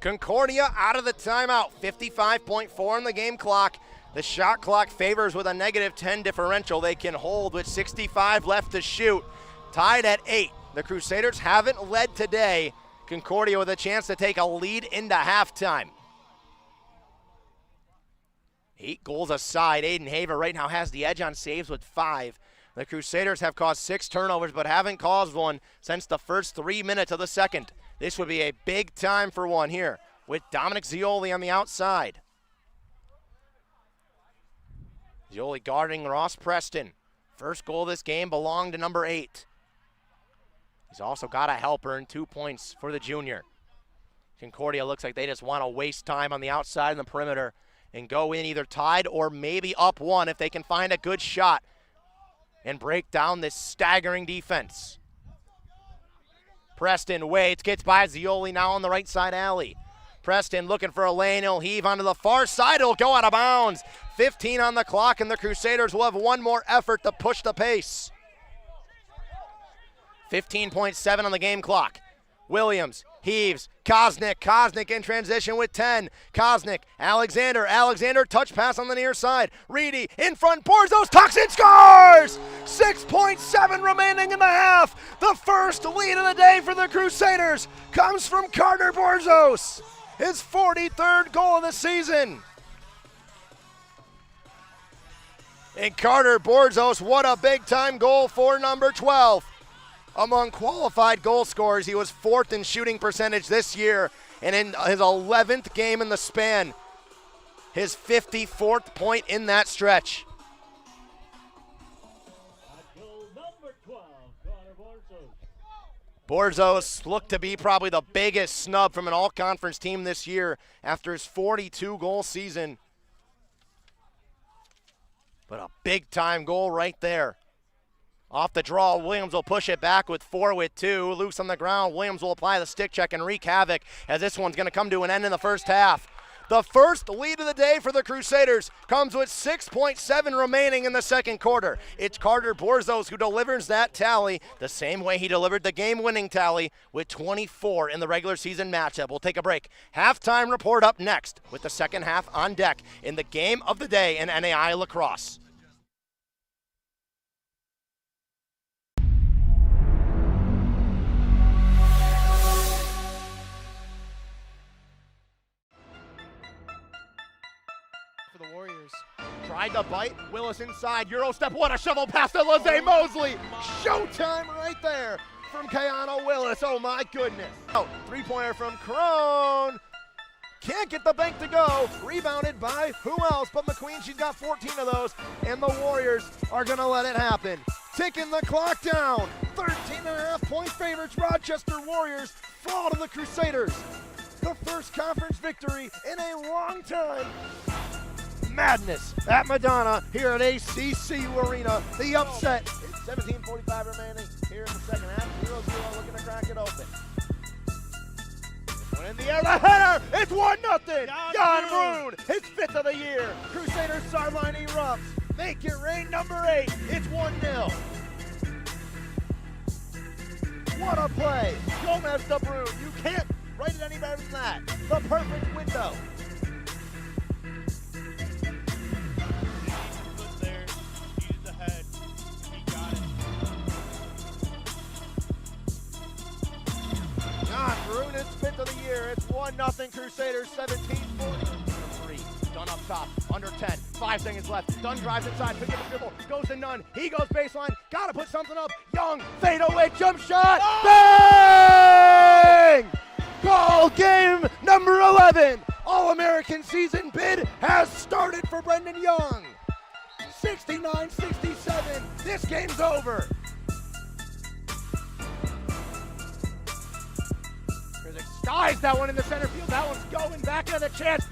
Concordia out of the timeout, 55.4 on the game clock. The shot clock favors with a -10 differential. They can hold with 65 left to shoot. Tied at 8. The Crusaders haven't led today. Concordia with a chance to take a lead into halftime. 8 goals aside, Aiden Haver right now has the edge on saves with 5. The Crusaders have caused 6 turnovers but haven't caused one since the first 3 minutes of the second. This would be a big time for one here with Dominic Zioli on the outside. Zioli guarding Ross Preston. First goal of this game belonged to number 8. He's also got a helper and 2 points for the junior. Concordia looks like they just want to waste time on the outside and the perimeter and go in either tied or maybe up 1 if they can find a good shot and break down this staggering defense. Preston waits, gets by Zioli now on the right side alley. Preston looking for a lane, he'll heave onto the far side, it'll go out of bounds. 15 on the clock and the Crusaders will have one more effort to push the pace. 15.7 on the game clock. Williams heaves, Kosnick in transition with 10. Kosnick, Alexander, touch pass on the near side. Reedy in front, Borzos tucks and scores! 6.7 remaining in the half. The first lead of the day for the Crusaders comes from Carter Borzos. His 43rd goal of the season. And Carter Borzos, what a big time goal for number 12. Among qualified goal scorers, he was 4th in shooting percentage this year, and in his 11th game in the span, his 54th point in that stretch.
Number 12, Carter
Borzos looked to be probably the biggest snub from an all-conference team this year after his 42-goal season. But a big-time goal right there. Off the draw, Williams will push it back with 4 with 2. Loose on the ground, Williams will apply the stick check and wreak havoc as this one's going to come to an end in the first half. The first lead of the day for the Crusaders comes with 6.7 remaining in the second quarter. It's Carter Borzos who delivers that tally the same way he delivered the game-winning tally with 24 in the regular season matchup. We'll take a break. Halftime report up next with the second half on deck in the game of the day in NAI Lacrosse.
For the Warriors.
Tried to bite, Willis inside, Euro step, what a shovel pass to Lizzie Mosley. Showtime right there from Kayano Willis, oh my goodness. Oh, three-pointer from Crone. Can't get the bank to go, rebounded by who else but McQueen. She's got 14 of those, and the Warriors are gonna let it happen. Ticking the clock down, 13.5-point favorites, Rochester Warriors fall to the Crusaders. The first conference victory in a long time. Madness at Madonna here at ACC Arena. The upset. It's 17:45 remaining here in the second half. 0-0 looking to crack it open. This one in the air, the header. It's 1-0. Jan Brun, his 5th of the year. Crusaders sideline erupts. Make it rain, number 8. It's 1-0. What a play. Gomez to Brun. You can't write it any better than that. The perfect window. John Brun is 5th of the year. It's 1-0 Crusaders, 17-43. Dunn up top, under 10, 5 seconds left. Dunn drives inside, could get a dribble, goes to Nunn. He goes baseline, gotta put something up. Young, fadeaway jump shot, bang! Goal game number 11. All-American season bid has started for Brendan Young. 69-67, this game's over. Skies that one in the center field. That one's going back into the chance.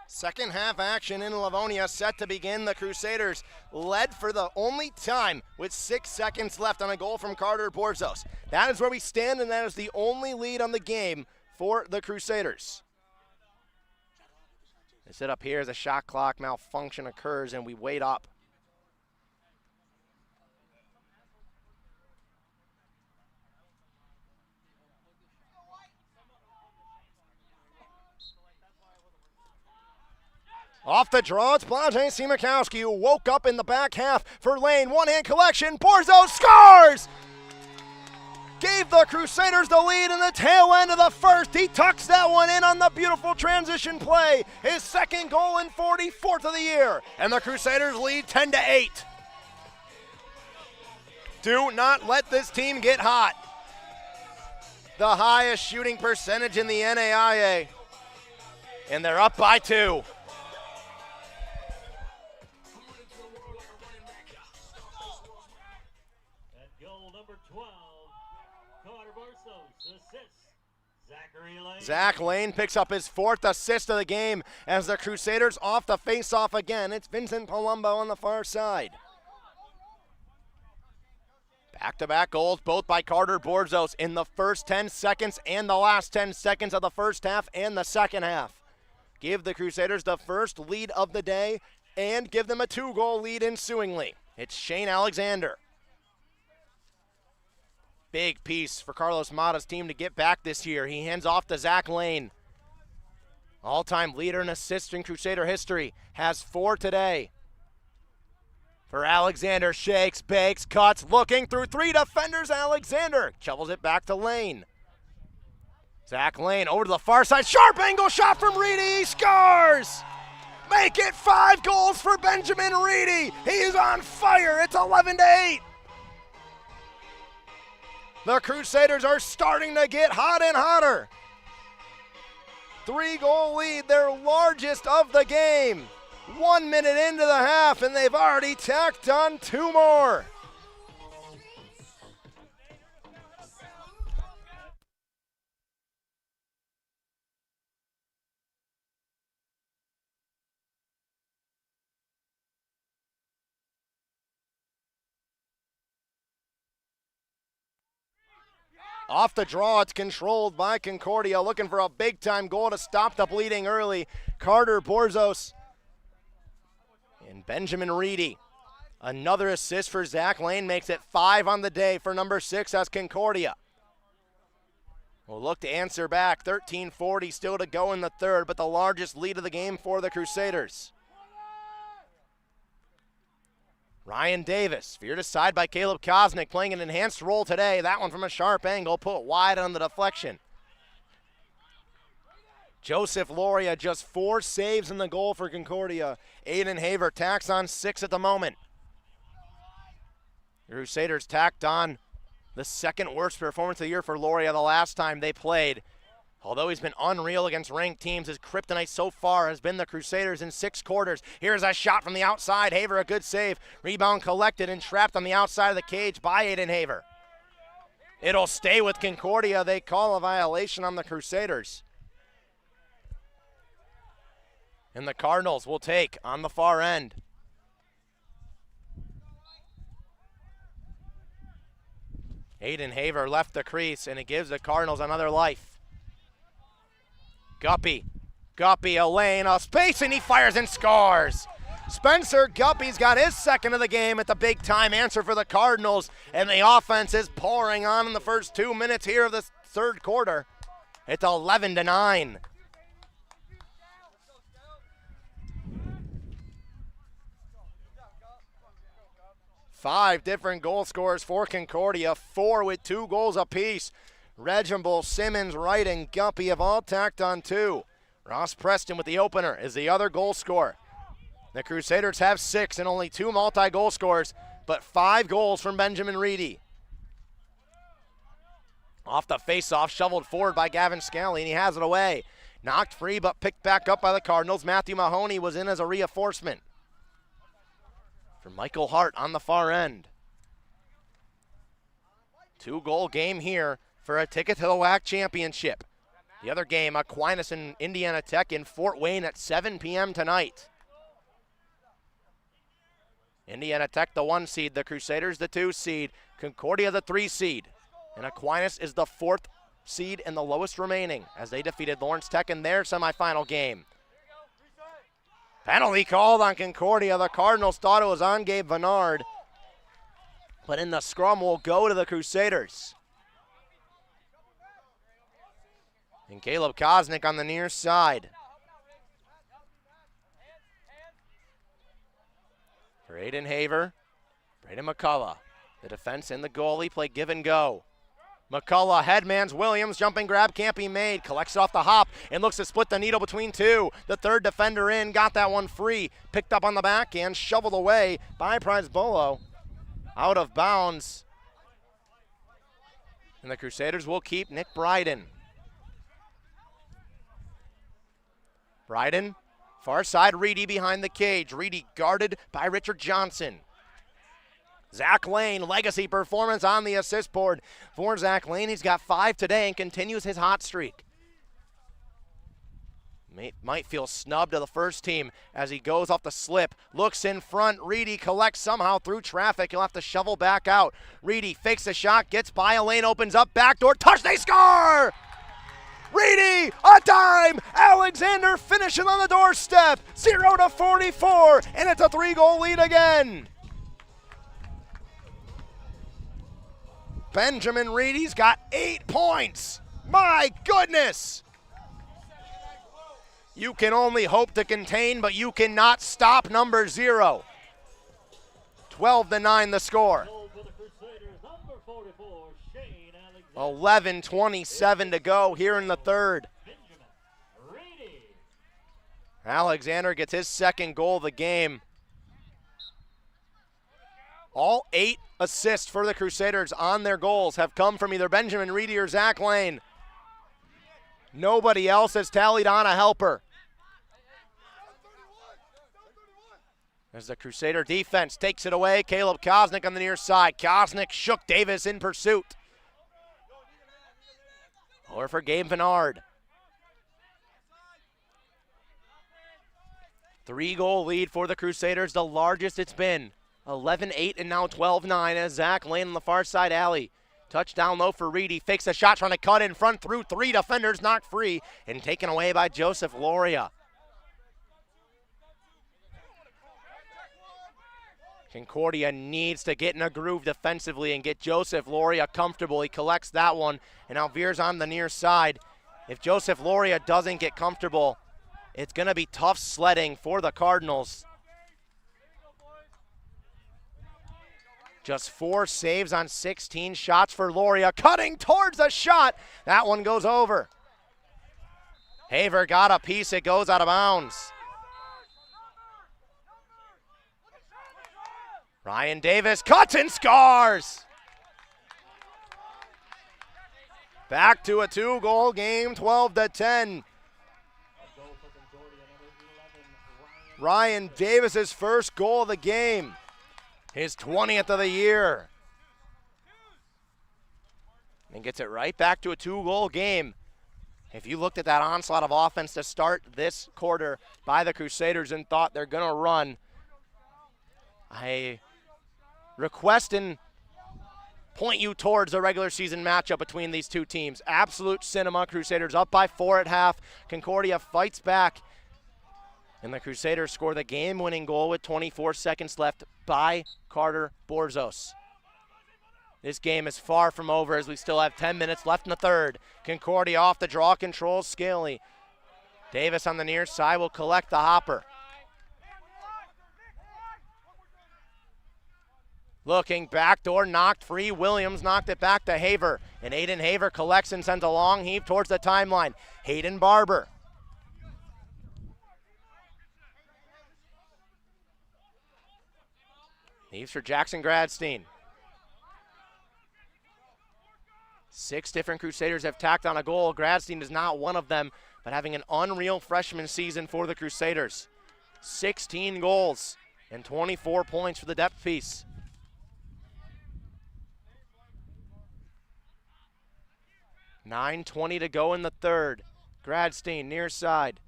Second half action in Livonia set to begin. The Crusaders led for the only time with 6 seconds left on a goal from Carter Borzos. That is where we stand, and that is the only lead on the game for the Crusaders. They sit up here as a shot clock malfunction occurs, and we wait up. Off the draw, it's Blage Simakowski, who woke up in the back half for Lane. One-hand collection, Borzos scores! Gave the Crusaders the lead in the tail end of the first. He tucks that one in on the beautiful transition play. His second goal in 44th of the year. And the Crusaders lead 10-8. Do not let this team get hot. The highest shooting percentage in the NAIA. And they're up by 2. Zach Lane picks up his 4th assist of the game as the Crusaders off the face-off again. It's Vincent Palumbo on the far side. Back-to-back goals, both by Carter Borzos in the first 10 seconds and the last 10 seconds of the first half and the second half. Give the Crusaders the first lead of the day and give them a 2-goal lead ensuingly. It's Shane Alexander. Big piece for Carlos Mata's team to get back this year. He hands off to Zach Lane. All-time leader in assists in Crusader history. Has 4 today. For Alexander, shakes, bakes, cuts, looking through 3 defenders. Alexander shovels it back to Lane. Zach Lane over to the far side. Sharp angle shot from Reedy. He scores! Make it 5 goals for Benjamin Reedy. He is on fire. It's 11-8. The Crusaders are starting to get hot and hotter. 3-goal lead, their largest of the game. 1 minute into the half, and they've already tacked on 2 more. Off the draw, it's controlled by Concordia, looking for a big-time goal to stop the bleeding early. Carter Borzos and Benjamin Reedy. Another assist for Zach Lane makes it 5 on the day for number 6 as Concordia. We'll look to answer back. 13:40 still to go in the third, but the largest lead of the game for the Crusaders. Ryan Davis, veered aside by Caleb Kosnick, playing an enhanced role today. That one from a sharp angle, put wide on the deflection. Joseph Loria, just 4 saves in the goal for Concordia. Aiden Haver tacks on 6 at the moment. The Crusaders tacked on the second worst performance of the year for Loria the last time they played. Although he's been unreal against ranked teams, his kryptonite so far has been the Crusaders in 6 quarters. Here's a shot from the outside. Haver, a good save. Rebound collected and trapped on the outside of the cage by Aiden Haver. It'll stay with Concordia. They call a violation on the Crusaders. And the Cardinals will take on the far end. Aiden Haver left the crease, and it gives the Cardinals another life. Guppy, a lane, a space, and he fires and scores. Spencer Guppy's got his second of the game at the big-time answer for the Cardinals, and the offense is pouring on in the first 2 minutes here of the third quarter. It's 11-9. Five different goal scorers for Concordia, 4 with 2 goals apiece. Reginald, Simmons, Wright, and Guppy have all tacked on 2. Ross Preston with the opener is the other goal scorer. The Crusaders have 6 and only 2 multi-goal scorers, but 5 goals from Benjamin Reedy. Off the face-off, shoveled forward by Gavin Scally, and he has it away. Knocked free, but picked back up by the Cardinals. Matthew Mahoney was in as a reinforcement. For Michael Hart on the far end. 2-goal game here for a ticket to the WAC championship. The other game, Aquinas and Indiana Tech in Fort Wayne at 7 p.m. tonight. Indiana Tech, the 1 seed, the Crusaders, the 2 seed, Concordia, the 3 seed, and Aquinas is the 4th seed and the lowest remaining as they defeated Lawrence Tech in their semifinal game. Penalty called on Concordia. The Cardinals thought it was on Gabe Vennard, but in the scrum will go to the Crusaders. And Caleb Kosnick on the near side. For Aiden Haver, Braden McCullough. The defense and the goalie play give and go. McCullough, headmans Williams, jumping grab can't be made. Collects it off the hop and looks to split the needle between 2. The 3rd defender in, got that one free. Picked up on the backhand, shoveled away by Prize Bolo. Out of bounds. And the Crusaders will keep Nick Bryden. Bryden, far side, Reedy behind the cage. Reedy guarded by Richard Johnson. Zach Lane, legacy performance on the assist board for Zach Lane. He's got 5 today and continues his hot streak. Might feel snubbed to the first team as he goes off the slip. Looks in front. Reedy collects somehow through traffic. He'll have to shovel back out. Reedy fakes a shot, gets by a lane, opens up, backdoor, touch, they score! Reedy, a dime! Alexander finishing on the doorstep. 0-44, and it's a 3-goal lead again. Benjamin Reedy's got 8 points. My goodness! You can only hope to contain, but you cannot stop number 0. 12-9 the score. 11:27 to go here in the 3rd. Alexander gets his 2nd goal of the game. All 8 assists for the Crusaders on their goals have come from either Benjamin Reedy or Zach Lane. Nobody else has tallied on a helper. As the Crusader defense takes it away, Caleb Kosnick on the near side. Kosnick shook Davis in pursuit. Or for Gabe Vennard. 3-goal lead for the Crusaders, the largest it's been. 11-8 and now 12-9 as Zach Lane on the far side alley. Touchdown low for Reedy, fakes a shot, trying to cut in front through 3 defenders, knocked free and taken away by Joseph Loria. Concordia needs to get in a groove defensively and get Joseph Loria comfortable. He collects that one and now veers on the near side. If Joseph Loria doesn't get comfortable, it's going to be tough sledding for the Cardinals. Just 4 saves on 16 shots for Loria. Cutting towards the shot. That one goes over. Haver got a piece. It goes out of bounds. Ryan Davis cuts and scores. Back to a 2-goal game, 12-10. Ryan Davis's first goal of the game. His 20th of the year. And gets it right back to a 2-goal game. If you looked at that onslaught of offense to start this quarter by the Crusaders and thought they're going to run, I request and point you towards a regular season matchup between these two teams. Absolute cinema. Crusaders up by 4 at half. Concordia fights back. And the Crusaders score the game-winning goal with 24 seconds left by Carter Borzos. This game is far from over as we still have 10 minutes left in the 3rd. Concordia off the draw, controls Scaly. Davis on the near side will collect the hopper. Looking backdoor, knocked free. Williams knocked it back to Haver. And Aiden Haver collects and sends a long heave towards the timeline. Hayden Barber. Heaves for Jackson Gradstein. 6 different Crusaders have tacked on a goal. Gradstein is not one of them, but having an unreal freshman season for the Crusaders. 16 goals and 24 points for the depth piece. 9:20 to go in the third. Gradstein near side.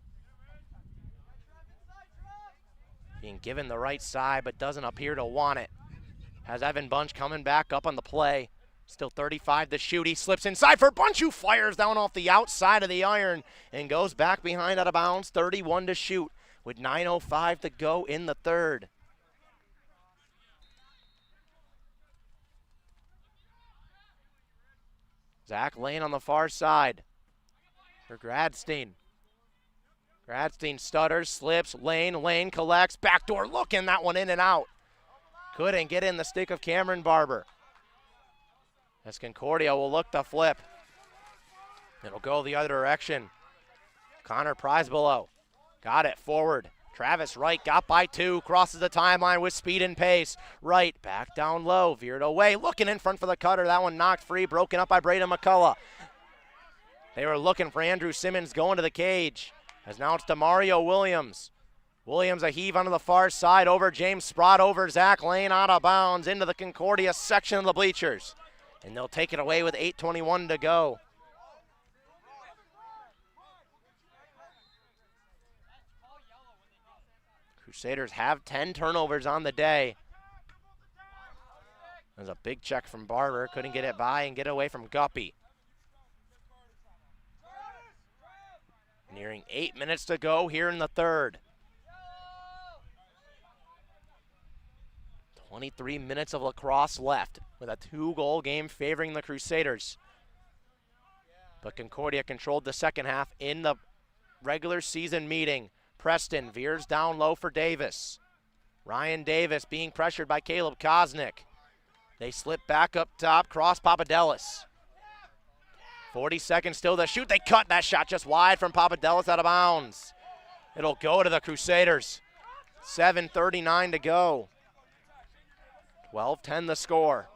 Being given the right side, but doesn't appear to want it. Has Evan Bunch coming back up on the play. Still 35 to shoot. He slips inside for Bunch, who fires down off the outside of the iron and goes back behind out of bounds. 31 to shoot with 9:05 to go in the third. Zach Lane on the far side for Gradstein. Gradstein stutters, slips, Lane collects, backdoor looking, that one in and out. Couldn't get in the stick of Cameron Barber. As Concordia will look to flip. It'll go the other direction. Connor Prizebelow got it forward. Travis Wright got by 2, crosses the timeline with speed and pace. Wright back down low, veered away, looking in front for the cutter. That one knocked free, broken up by Braden McCullough. They were looking for Andrew Simmons going to the cage. As now it's DeMario Williams. Williams a heave onto the far side over James Sprott, over Zach Lane, out of bounds into the Concordia section of the bleachers. And they'll take it away with 8:21 to go. Crusaders have 10 turnovers on the day. There's a big check from Barber. Couldn't get it by and get away from Guppy. Nearing 8 minutes to go here in the third. 23 minutes of lacrosse left with a 2-goal game favoring the Crusaders. But Concordia controlled the second half in the regular season meeting. Preston veers down low for Davis. Ryan Davis being pressured by Caleb Kosnick. They slip back up top, cross Papadelis. 40 seconds still to shoot. They cut that shot just wide from Papadelis, out of bounds. It'll go to the Crusaders. 7:39 to go. 12-10 the score.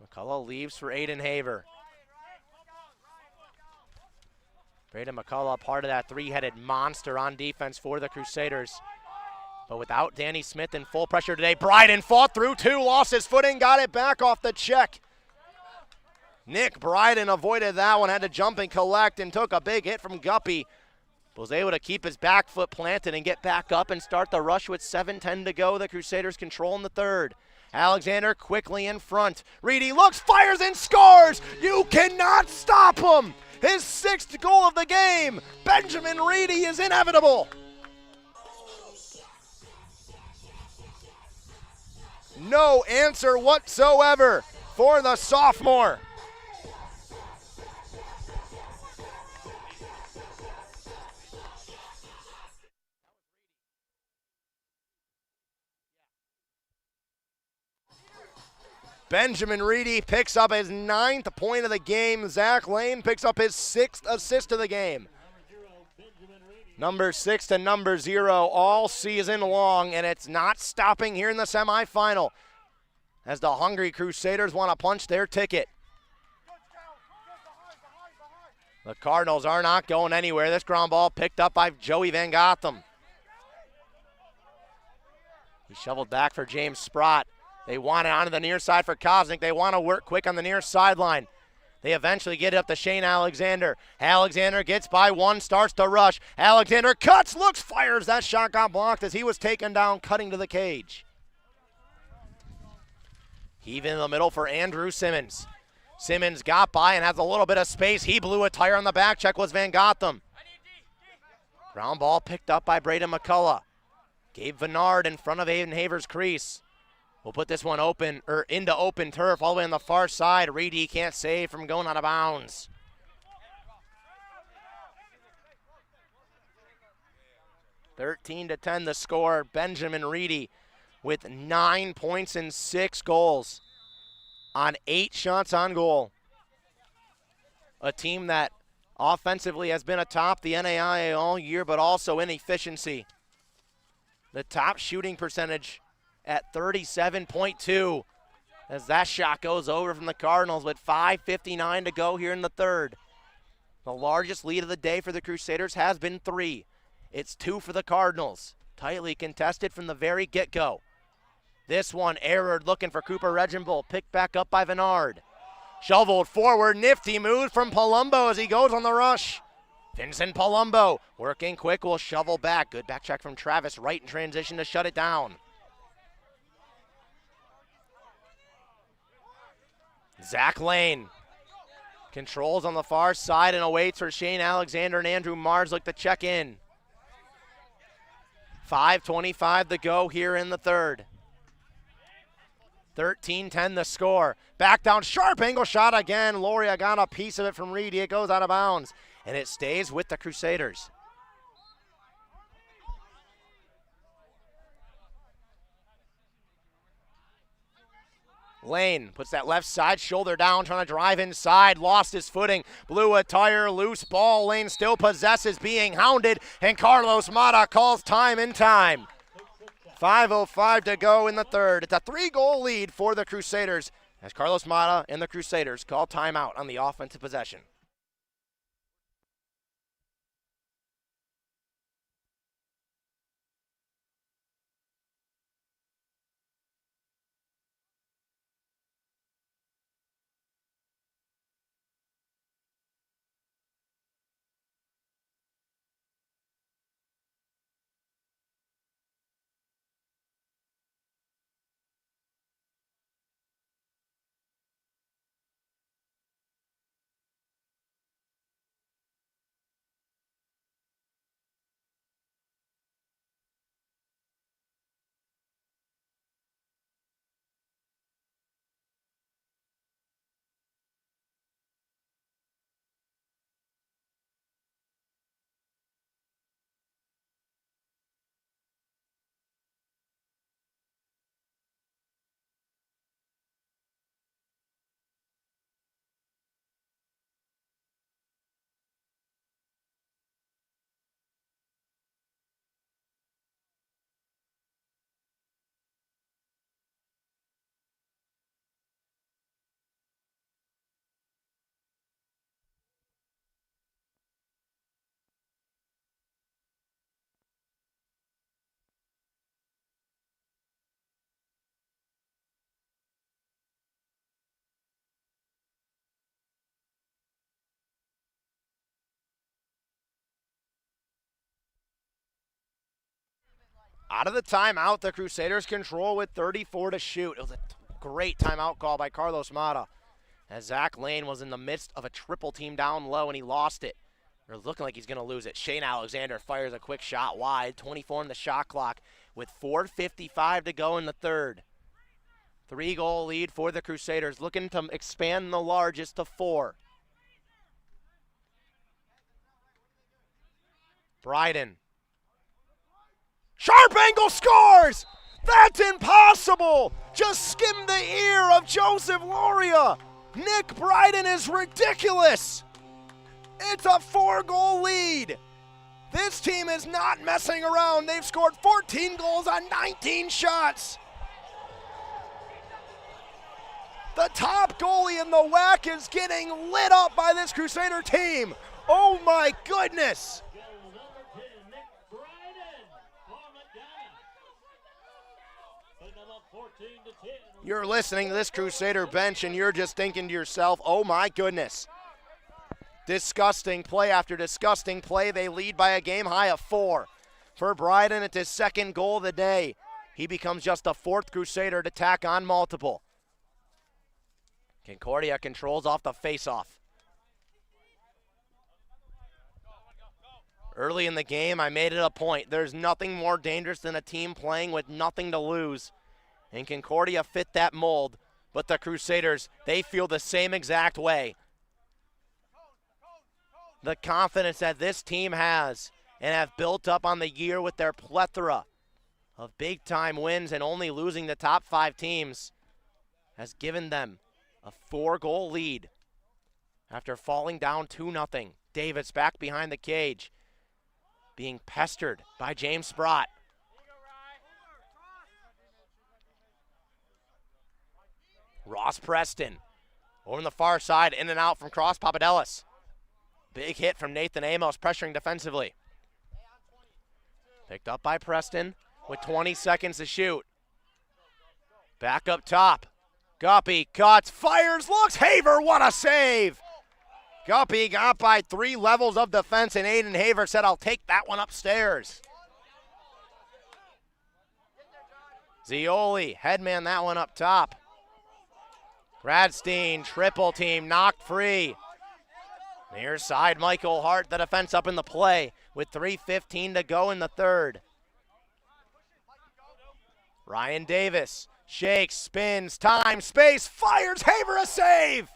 McCullough leaves for Aiden Haver. Braden McCullough, part of that three-headed monster on defense for the Crusaders. But without Danny Smith in full pressure today, Bryden fought through 2, lost his footing, got it back off the check. Nick Bryden avoided that one, had to jump and collect and took a big hit from Guppy. Was able to keep his back foot planted and get back up and start the rush with 7:10 to go. The Crusaders control in the third. Alexander quickly in front. Reedy looks, fires, and scores! You cannot stop him! His 6th goal of the game! Benjamin Reedy is inevitable! No answer whatsoever for the sophomore. Benjamin Reedy picks up his 9th point of the game. Zach Lane picks up his 6th assist of the game. Number 6 to number 0 all season long, and it's not stopping here in the semifinal as the hungry Crusaders want to punch their ticket. The Cardinals are not going anywhere. This ground ball picked up by Joey Van Gotham. He shoveled back for James Sprott. They want it onto the near side for Kosnick. They want to work quick on the near sideline. They eventually get it up to Shane Alexander. Alexander gets by 1, starts to rush. Alexander cuts, looks, fires. That shot got blocked as he was taken down, cutting to the cage. Heave in the middle for Andrew Simmons. Simmons got by and has a little bit of space. He blew a tire on the back check, was Van Gotham. Ground ball picked up by Braden McCullough. Gabe Vennard in front of Aiden Haver's crease. We'll put this one open, or into open turf all the way on the far side. Reedy can't save from going out of bounds. (13-10) the score. Benjamin Reedy with 9 points and 6 goals on 8 shots on goal. A team that offensively has been atop the NAIA all year, but also in efficiency. The top shooting percentage at 37.2 as that shot goes over from the Cardinals with 5:59 to go here in the third. The largest lead of the day for the Crusaders has been 3. It's 2 for the Cardinals. Tightly contested from the very get-go. This one errored, looking for Cooper Reginbold. Picked back up by Venard. Shoveled forward, nifty move from Palumbo as he goes on the rush. Vincent Palumbo working quick, will shovel back. Good back check from Travis, right in transition to shut it down. Zach Lane controls on the far side and awaits for Shane Alexander and Andrew Marslick to check in. 5:25 to go here in the third. 13-10 the score. Back down, sharp angle shot again. Loria got a piece of it from Reedy. It goes out of bounds, and it stays with the Crusaders. Lane puts that left side shoulder down, trying to drive inside, lost his footing, blew a tire, loose ball. Lane still possesses, being hounded, and Carlos Mata calls time in time. 5:05 to go in the third. It's a 3-goal lead for the Crusaders as Carlos Mata and the Crusaders call timeout on the offensive possession. Out of the timeout, the Crusaders control with 34 to shoot. It was a great timeout call by Carlos Mata as Zach Lane was in the midst of a triple team down low and he lost it. Or looking like he's going to lose it. Shane Alexander fires a quick shot wide, 24 on the shot clock with 4:55 to go in the third. 3-goal lead for the Crusaders, looking to expand the largest to 4. Bryden. Sharp angle scores! That's impossible! Just skimmed the ear of Joseph Loria. Nick Bryden is ridiculous. It's a 4-goal lead. This team is not messing around. They've scored 14 goals on 19 shots. The top goalie in the WAC is getting lit up by this Crusader team. Oh my goodness. You're listening to this Crusader bench and you're just thinking to yourself, oh my goodness. Disgusting play after disgusting play. They lead by a game high of 4. For Bryden, it's his 2nd goal of the day. He becomes just the 4th Crusader to tack on multiple. Concordia controls off the faceoff. Early in the game, I made it a point. There's nothing more dangerous than a team playing with nothing to lose. And Concordia fit that mold, but the Crusaders, they feel the same exact way. The confidence that this team has and have built up on the year with their plethora of big-time wins and only losing the top 5 teams has given them a 4-goal lead after falling down 2-0. Davis back behind the cage, being pestered by James Sprott. Ross Preston over on the far side, in and out from Cross Papadelis. Big hit from Nathan Amos, pressuring defensively. Picked up by Preston with 20 seconds to shoot. Back up top. Guppy cuts, fires, looks, Haver, what a save! Guppy got by 3 levels of defense, and Aiden Haver said, I'll take that one upstairs. Zioli, headman that one up top. Gradstein, triple team, knocked free. Near side, Michael Hart, the defense up in the play with 3:15 to go in the third. Ryan Davis shakes, spins, time, space, fires, Haver a save!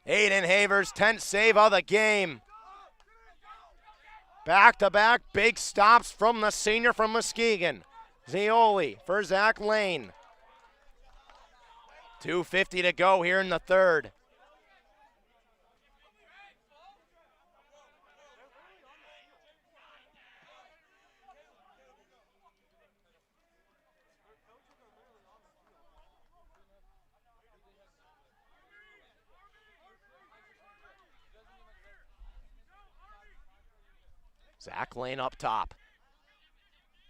Aiden Haver's 10th save of the game. Back-to-back big stops from the senior from Muskegon. Zioli for Zach Lane. 2:50 to go here in the third. Zach Lane up top.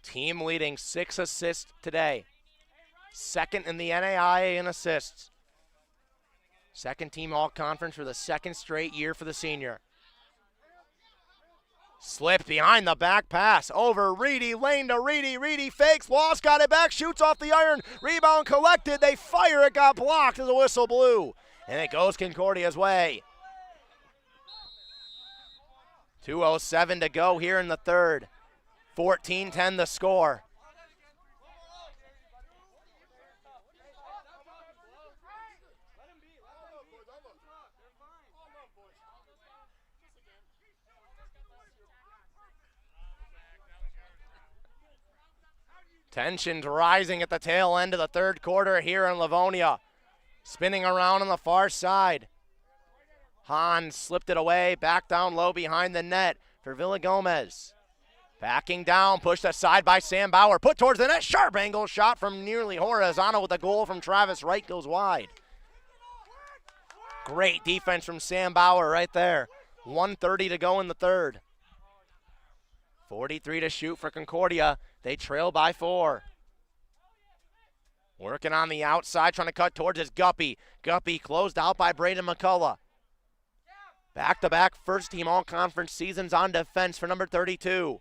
Team leading 6 assists today. Second in the NAIA in assists. Second team all-conference for the second straight year for the senior. Slipped behind the back pass. Over Reedy, Lane to Reedy. Reedy fakes, lost, got it back, shoots off the iron. Rebound collected, they fire, it got blocked as the whistle blew. And it goes Concordia's way. 2:07 to go here in the third. 14-10 the score. Tensions rising at the tail end of the third quarter here in Livonia. Spinning around on the far side. Hans slipped it away, back down low behind the net for Villagomez. Backing down, pushed aside by Sam Bauer, put towards the net, sharp angle shot from nearly horizontal with a goal from Travis Wright, goes wide. Great defense from Sam Bauer right there. 1:30 to go in the third. 43 to shoot for Concordia. They trail by 4. Working on the outside, trying to cut towards his Guppy. Guppy closed out by Braden McCullough. Back-to-back first-team all-conference seasons on defense for number 32.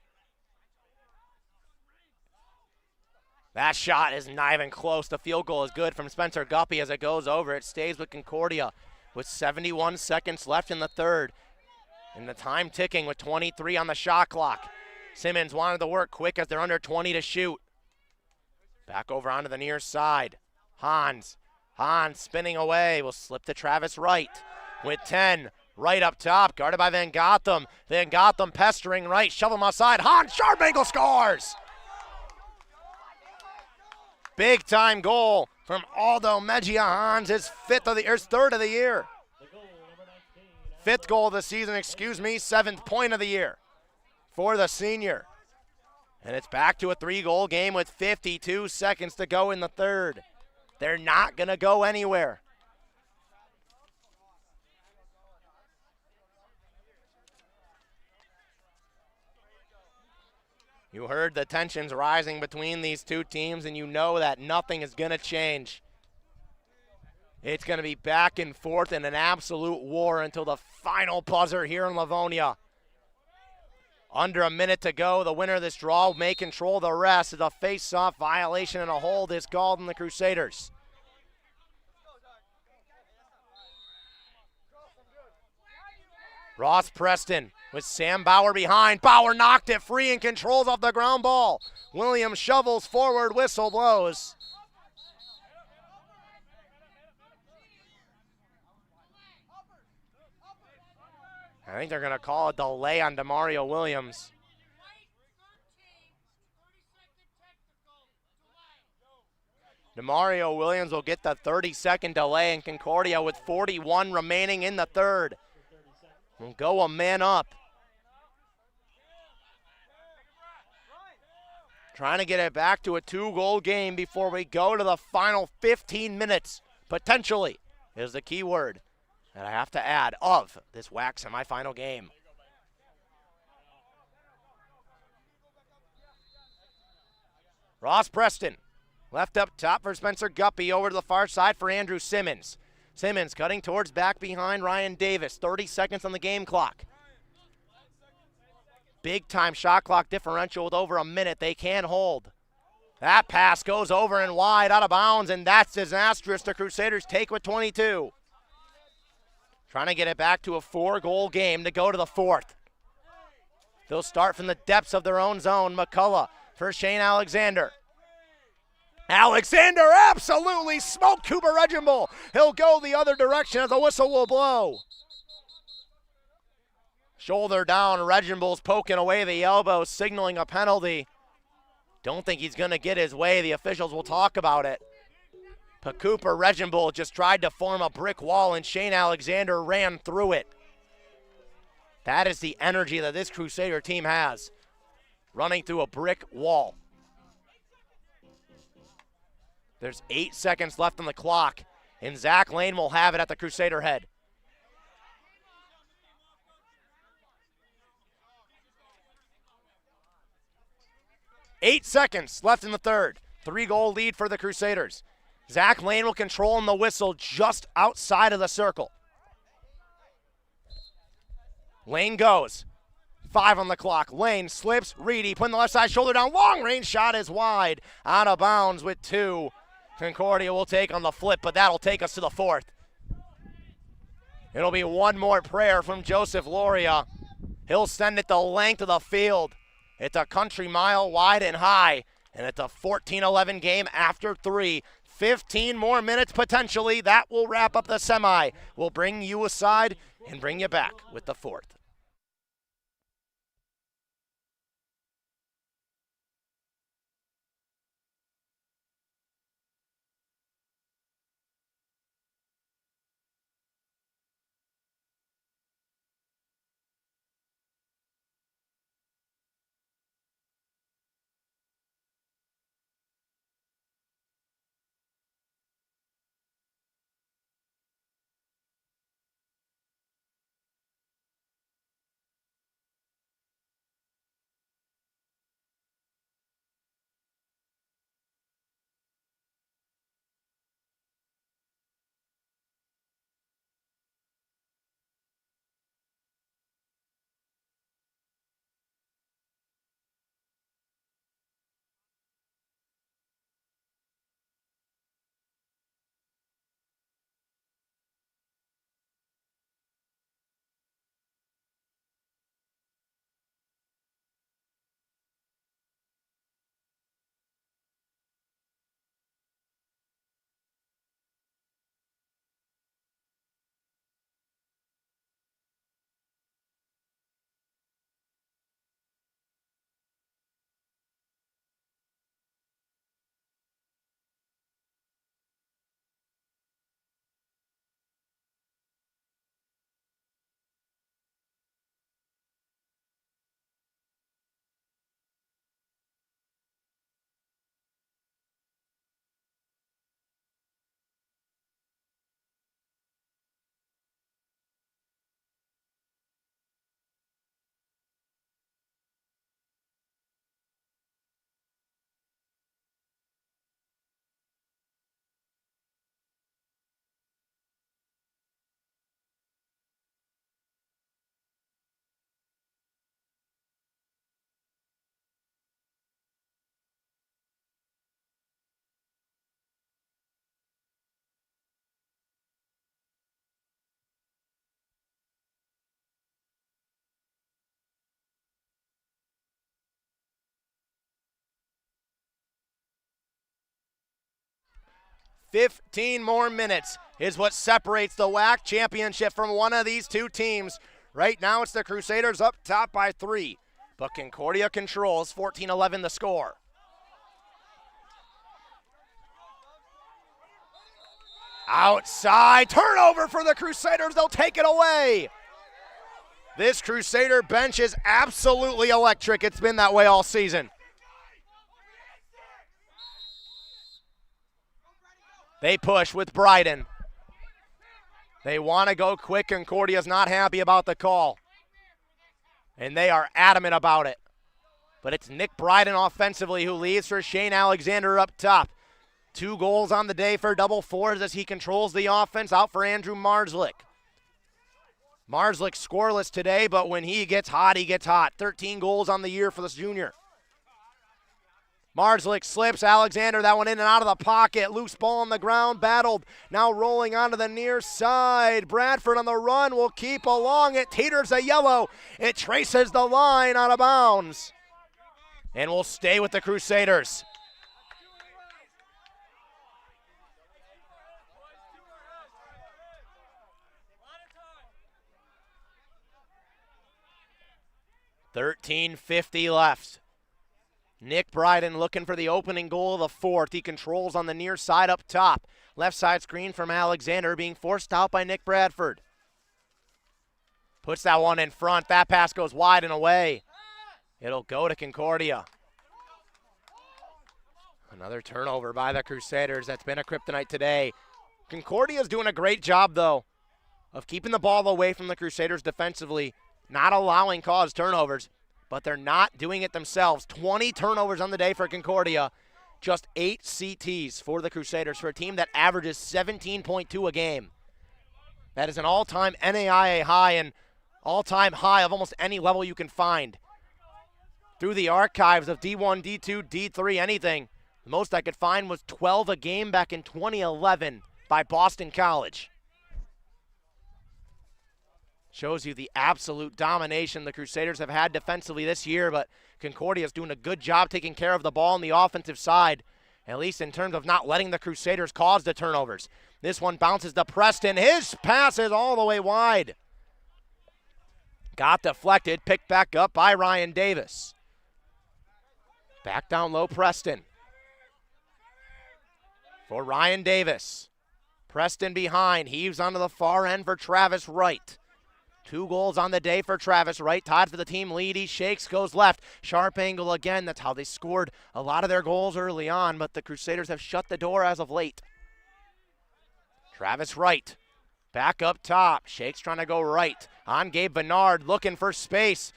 That shot is not even close. The field goal is good from Spencer Guppy as it goes over. It stays with Concordia with 71 seconds left in the third. And the time ticking with 23 on the shot clock. Simmons wanted to work quick as they're under 20 to shoot. Back over onto the near side. Hans spinning away. Will slip to Travis Wright with 10. Right up top, guarded by Van Gotham. Van Gotham pestering Wright, shove him outside. Hans, sharp angle, scores! Big time goal from Aldo Mejia Hans, his third of the year. 5th goal of the season, 7th point of the year for the senior. And it's back to a 3-goal game with 52 seconds to go in the third. They're not gonna go anywhere. You heard the tensions rising between these two teams, and you know that nothing is going to change. It's going to be back and forth in an absolute war until the final buzzer here in Livonia. Under a minute to go. The winner of this draw may control the rest as a face-off violation and a hold is called on the Crusaders. Ross Preston with Sam Bauer behind. Bauer knocked it free and controls off the ground ball. Williams shovels forward, whistle blows. I think they're going to call a delay on DeMario Williams. DeMario Williams will get the 30-second delay in Concordia with 41 remaining in the third. We'll go a man up. Trying to get it back to a 2-goal game before we go to the final 15 minutes, potentially, is the key word that I have to add of this WAC semifinal game. Ross Preston, left up top for Spencer Guppy, over to the far side for Andrew Simmons. Simmons cutting towards back behind Ryan Davis. 30 seconds on the game clock. Big time shot clock differential with over a minute. They can't hold. That pass goes over and wide, out of bounds, and that's disastrous. The Crusaders take with 22. Trying to get it back to a 4-goal game to go to the fourth. They'll start from the depths of their own zone. McCullough for Shane Alexander. Alexander absolutely smoked Cooper Reginbull. He'll go the other direction as the whistle will blow. Shoulder down, Reginbull's poking away the elbow, signaling a penalty. Don't think he's going to get his way. The officials will talk about it. But Cooper Reginbull just tried to form a brick wall, and Shane Alexander ran through it. That is the energy that this Crusader team has, running through a brick wall. There's 8 seconds left on the clock, and Zach Lane will have it at the Crusader head. Eight seconds left in the third. 3-goal lead for the Crusaders. Zach Lane will control in the whistle just outside of the circle. Lane goes. 5 on the clock. Lane slips. Reedy putting the left side shoulder down. Long range shot is wide. Out of bounds with 2. Concordia will take on the flip, but that'll take us to the fourth. It'll be one more prayer from Joseph Loria. He'll send it the length of the field. It's a country mile wide and high, and it's a 14-11 game after 3. 15 more minutes potentially. That will wrap up the semi. We'll bring you aside and bring you back with the fourth. Fifteen more minutes is what separates the WAC championship from one of these two teams. Right now it's the Crusaders up top by 3, but Concordia controls 14-11 the score. Outside, turnover for the Crusaders, they'll take it away. This Crusader bench is absolutely electric. It's been that way all season. They push with Bryden. They want to go quick. Concordia's not happy about the call, and they are adamant about it. But it's Nick Bryden offensively who leads for Shane Alexander up top. 2 goals on the day for double fours as he controls the offense. Out for Andrew Marslick. Marslick scoreless today, but when he gets hot, he gets hot. 13 goals on the year for this junior. Marslick slips, Alexander, that one in and out of the pocket. Loose ball on the ground, battled. Now rolling onto the near side. Bradford on the run will keep along it. Teeters a yellow. It traces the line out of bounds. And will stay with the Crusaders. .50 left. Nick Bryden looking for the opening goal of the fourth. He controls on the near side up top. Left side screen from Alexander being forced out by Nick Bradford. Puts that one in front. That pass goes wide and away. It'll go to Concordia. Another turnover by the Crusaders. That's been a kryptonite today. Concordia's doing a great job, though, of keeping the ball away from the Crusaders defensively, not allowing cause turnovers. But they're not doing it themselves. 20 turnovers on the day for Concordia. Just 8 CTs for the Crusaders for a team that averages 17.2 a game. That is an all-time NAIA high and all-time high of almost any level you can find. Through the archives of D1, D2, D3, anything, the most I could find was 12 a game back in 2011 by Boston College. Shows you the absolute domination the Crusaders have had defensively this year, but Concordia is doing a good job taking care of the ball on the offensive side, at least in terms of not letting the Crusaders cause the turnovers. This one bounces to Preston. His pass is all the way wide. Got deflected, picked back up by Ryan Davis. Back down low, Preston. For Ryan Davis. Preston behind, heaves onto the far end for Travis Wright. 2 goals on the day for Travis Wright, tied for the team lead. He shakes, goes left. Sharp angle again. That's how they scored a lot of their goals early on, but the Crusaders have shut the door as of late. Travis Wright, back up top. Shakes trying to go right. On Gabe Bernard, looking for space.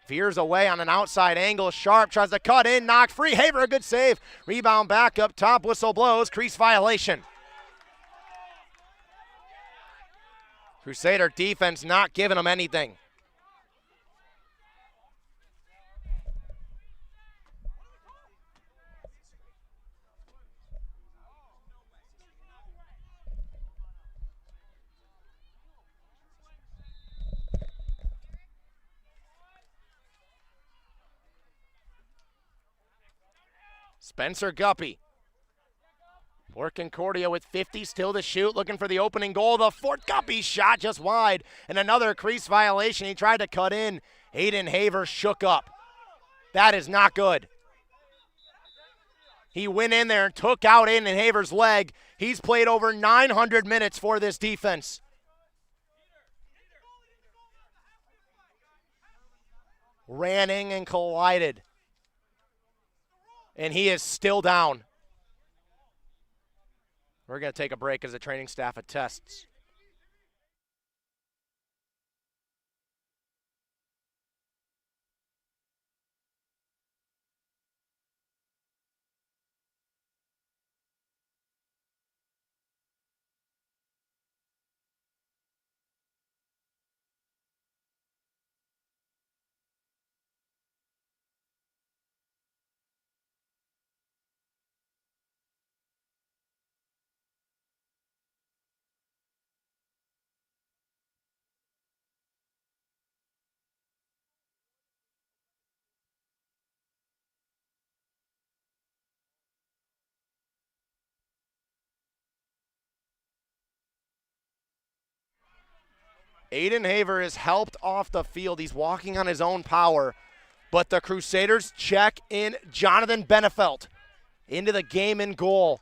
Veers away on an outside angle. Sharp tries to cut in, knocked free. Haver, a good save. Rebound back up top. Whistle blows. Crease violation. Crusader defense not giving them anything. Spencer Guppy. For Concordia with 50 still to shoot, looking for the opening goal. The Fort Guppy shot just wide, and another crease violation. He tried to cut in. Aiden Haver shook up. That is not good. He went in there and took out Aiden Haver's leg. He's played over 900 minutes for this defense. Ran in and collided. And he is still down. We're going to take a break as the training staff attests. Aiden Haver is helped off the field. He's walking on his own power. But the Crusaders check in Jonathan Benefelt into the game in goal.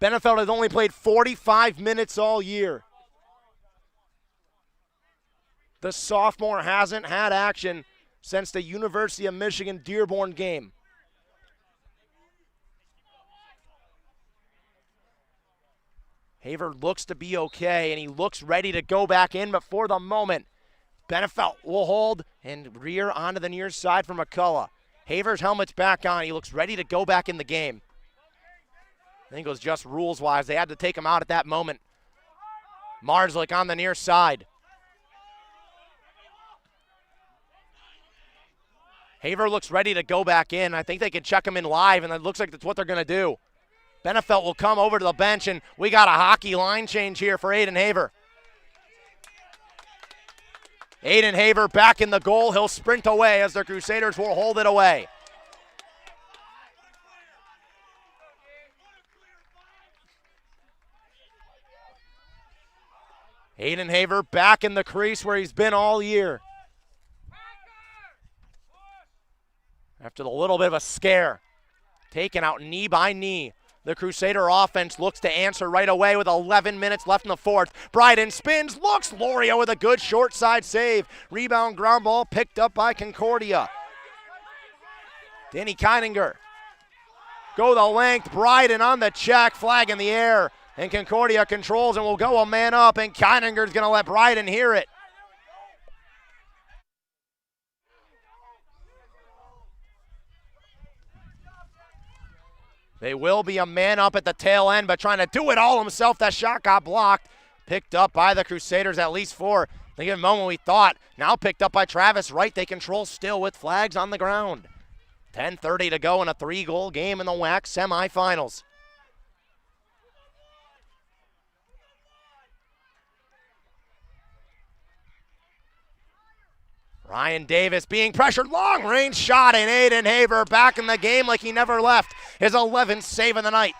Benefelt has only played 45 minutes all year. The sophomore hasn't had action since the University of Michigan Dearborn game. Haver looks to be okay, and he looks ready to go back in, but for the moment, Benefelt will hold and rear onto the near side for McCullough. Haver's helmet's back on. He looks ready to go back in the game. I think it was just rules-wise. They had to take him out at that moment. Marslick on the near side. Haver looks ready to go back in. I think they can check him in live, and it looks like that's what they're going to do. Benefelt will come over to the bench, and we got a hockey line change here for Aiden Haver. Aiden Haver back in the goal. He'll sprint away as the Crusaders will hold it away. Aiden Haver back in the crease where he's been all year. After the little bit of a scare, taken out knee by knee. The Crusader offense looks to answer right away with 11 minutes left in the fourth. Bryden spins, looks, Loria with a good short side save. Rebound ground ball picked up by Concordia. Danny Keininger. Go the length, Bryden on the check, flag in the air. And Concordia controls and will go a man up, and Keininger's going to let Bryden hear it. They will be a man up at the tail end, but trying to do it all himself. That shot got blocked. Picked up by the Crusaders, at least four. The given moment we thought. Now picked up by Travis Wright. They control still with flags on the ground. 10:30 to go in a 3-goal game in the WAC semifinals. Ryan Davis being pressured, long range shot, and Aiden Haver back in the game like he never left. His 11th save of the night.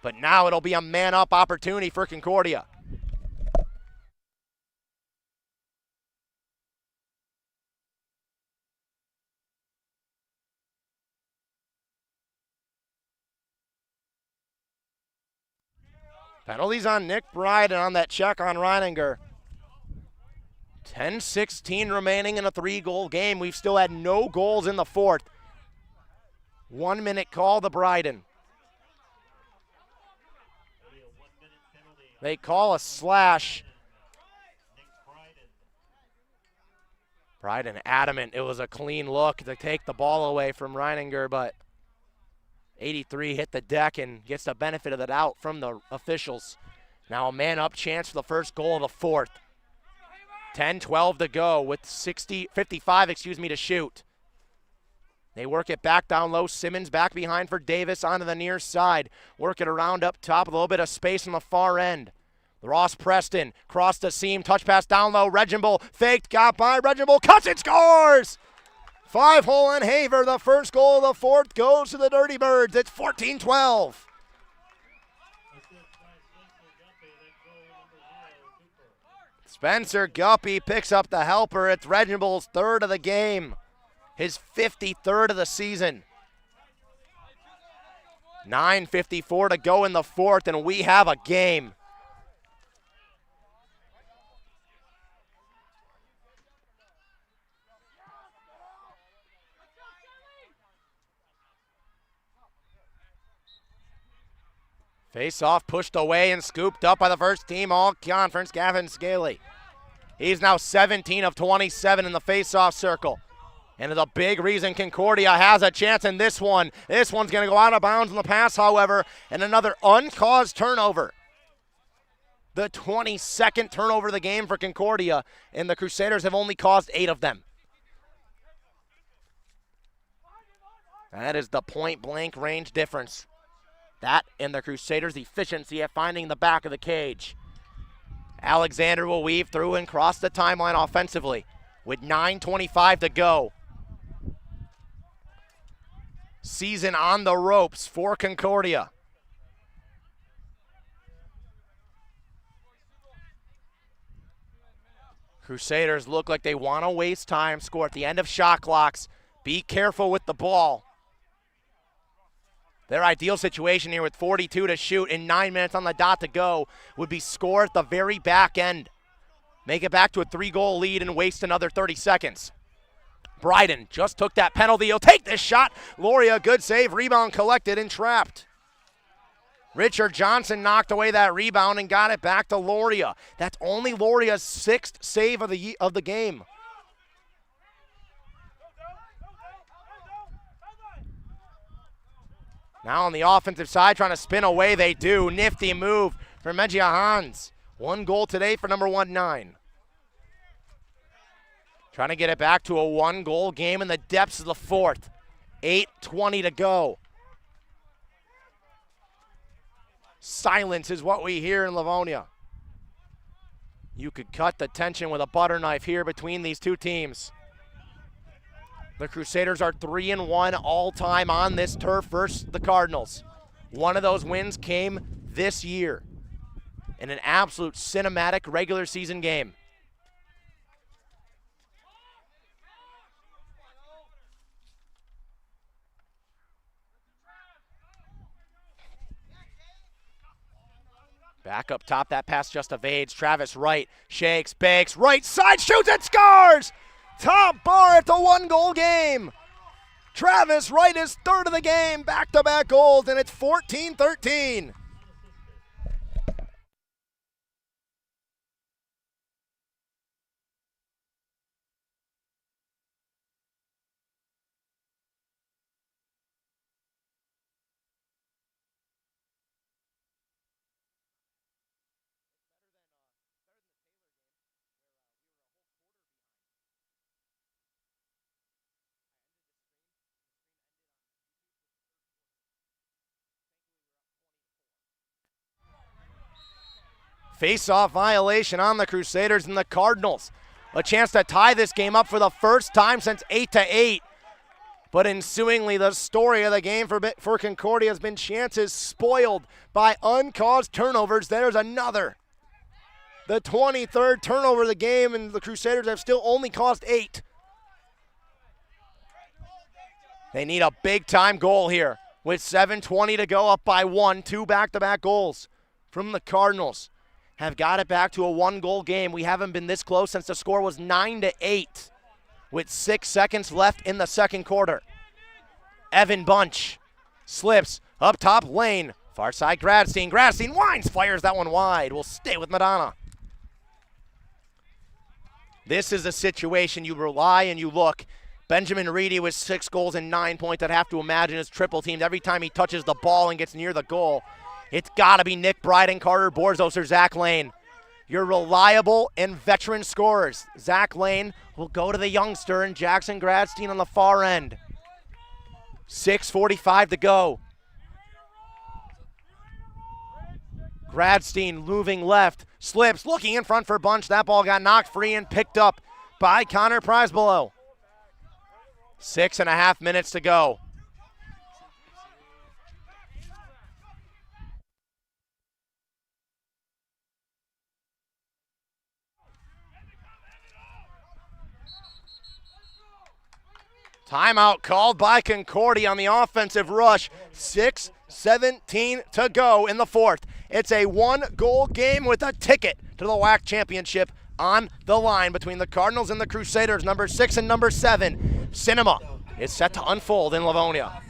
But now it'll be a man-up opportunity for Concordia. Penalties on Nick Bryden on that check on Reininger. 10:16 remaining in a 3-goal game. We've still had no goals in the fourth. 1 minute call to Bryden. They call a slash. Bryden adamant it was a clean look to take the ball away from Reininger, but 83 hit the deck and gets the benefit of the doubt from the officials. Now a man-up chance for the first goal of the fourth. 10-12 to go with 55 to shoot. They work it back down low. Simmons back behind for Davis onto the near side. Work it around up top, a little bit of space on the far end. Ross Preston, cross the seam, touch pass down low. Reginbull faked, got by. Reginbull cuts it, scores! 5-hole on Haver. The first goal of the fourth goes to the Dirty Birds. It's 14-12. Spencer Guppy picks up the helper. It's Reginbull's third of the game. His 53rd of the season. 9:54 to go in the fourth, and we have a game. Face-off pushed away and scooped up by the first team all-conference, Gavin Scaly. He's now 17 of 27 in the face-off circle. And the big reason Concordia has a chance in this one. This one's going to go out of bounds on the pass, however, and another uncaused turnover. The 22nd turnover of the game for Concordia, and the Crusaders have only caused 8 of them. That is the point-blank range difference. That and the Crusaders' efficiency at finding the back of the cage. Alexander will weave through and cross the timeline offensively with 9:25 to go. Season on the ropes for Concordia. Crusaders look like they want to waste time, score at the end of shot clocks. Be careful with the ball. Their ideal situation here with 42 to shoot and 9 minutes on the dot to go would be score at the very back end. Make it back to a 3-goal lead and waste another 30 seconds. Bryden just took that penalty. He'll take this shot. Loria, good save. Rebound collected and trapped. Richard Johnson knocked away that rebound and got it back to Loria. That's only Loria's 6th save of the game. Now on the offensive side, trying to spin away, they do. Nifty move for Mejia Hans. 1 goal today for number 19. Trying to get it back to a 1-goal game in the depths of the fourth. 8:20 to go. Silence is what we hear in Livonia. You could cut the tension with a butter knife here between these two teams. The Crusaders are 3-1 all-time on this turf versus the Cardinals. One of those wins came this year in an absolute cinematic regular season game. Back up top, that pass just evades. Travis Wright shakes, bakes, right side, shoots and scores! Top bar at the 1-goal game. Travis Wright is third of the game, back-to-back goals, and it's 14-13. Face-off violation on the Crusaders and the Cardinals. A chance to tie this game up for the first time since 8-8. But ensuingly, the story of the game for Concordia has been chances spoiled by uncaused turnovers. There's another. The 23rd turnover of the game, and the Crusaders have still only caused 8. They need a big-time goal here. With 7:20 to go, up by 1. 2 back-to-back goals from the Cardinals. Have got it back to a 1-goal game. We haven't been this close since the score was 9-8 with 6 seconds left in the second quarter. Evan Bunch slips up top lane. Far side Gradstein. Gradstein winds, fires that one wide. Will stay with Madonna. This is a situation you rely and you look. Benjamin Reedy with 6 goals and 9 points. I'd have to imagine is triple teamed every time he touches the ball and gets near the goal. It's got to be Nick Bryden, Carter Borzos, or Zach Lane. Your reliable and veteran scorers. Zach Lane will go to the youngster and Jackson Gradstein on the far end. 6:45 to go. Gradstein moving left, slips, looking in front for Bunch. That ball got knocked free and picked up by Connor Prisbelow. 6.5 minutes to go. Timeout called by Concordia on the offensive rush. 6:17 to go in the fourth. It's a 1-goal game with a ticket to the WAC championship on the line between the Cardinals and the Crusaders, number 6 and number 7. Cinema is set to unfold in Livonia.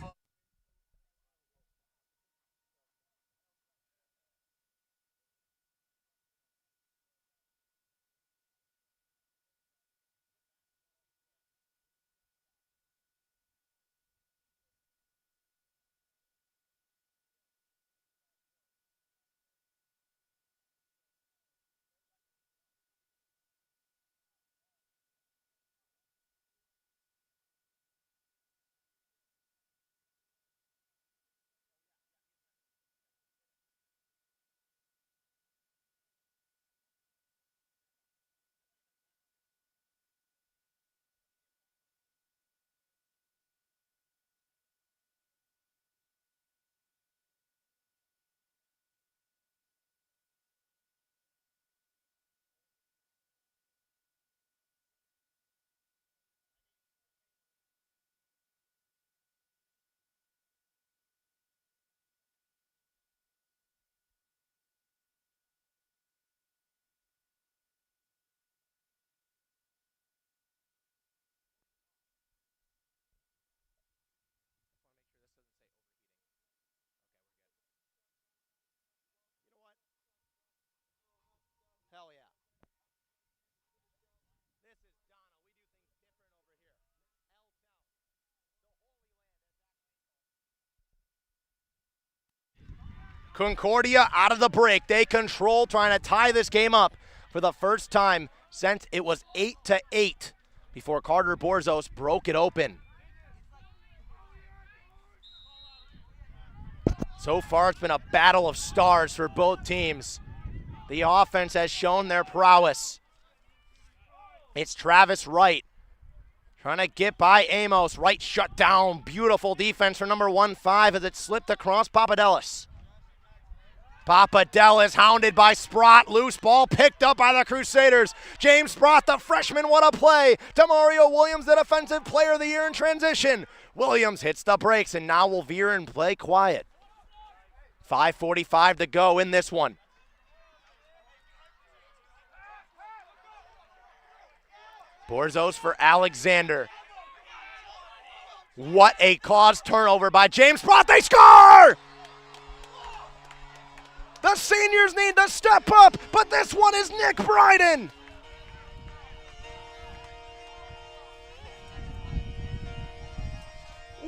Concordia out of the break. They control, trying to tie this game up for the first time since it was 8-8 before Carter Borzos broke it open. So far, it's been a battle of stars for both teams. The offense has shown their prowess. It's Travis Wright trying to get by Amos. Wright shut down. Beautiful defense for number 1-5 as it slipped across Papadelis. Papadelis hounded by Sprott. Loose ball picked up by the Crusaders. James Sprott, the freshman, what a play. Demario Williams, the defensive player of the year in transition. Williams hits the brakes and now will veer and play quiet. 5:45 to go in this one. Borzos for Alexander. What a caused turnover by James Sprott. They score! The seniors need to step up, but this one is Nick Bryden.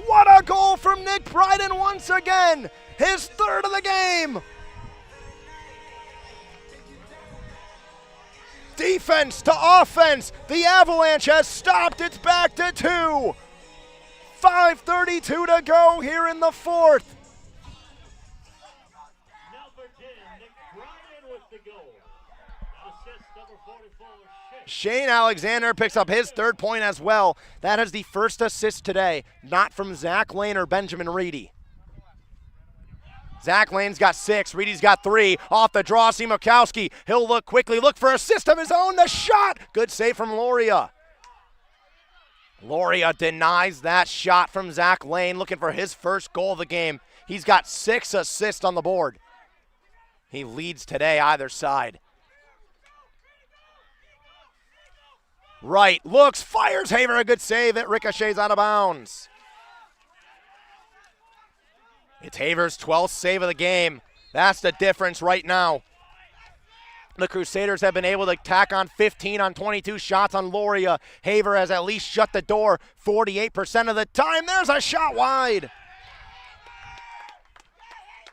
What a goal from Nick Bryden once again. His third of the game. Defense to offense. The Avalanche has stopped. It's back to 2. 5:32 to go here in the fourth.
Number 10, Nick Bryden with the goal. Assist number 44,
Shane Alexander picks up his third point as well. That is the first assist today, not from Zach Lane or Benjamin Reedy. Zach Lane's got 6, Reedy's got 3. Off the draw, Simakowski. He'll look quickly, look for assist of his own. The shot, good save from Loria. Loria denies that shot from Zach Lane, looking for his first goal of the game. He's got 6 assists on the board. He leads today either side. Right, looks, fires Haver, a good save. It ricochets out of bounds. It's Haver's 12th save of the game. That's the difference right now. The Crusaders have been able to tack on 15 on 22 shots on Loria. Haver has at least shut the door 48% of the time. There's a shot wide.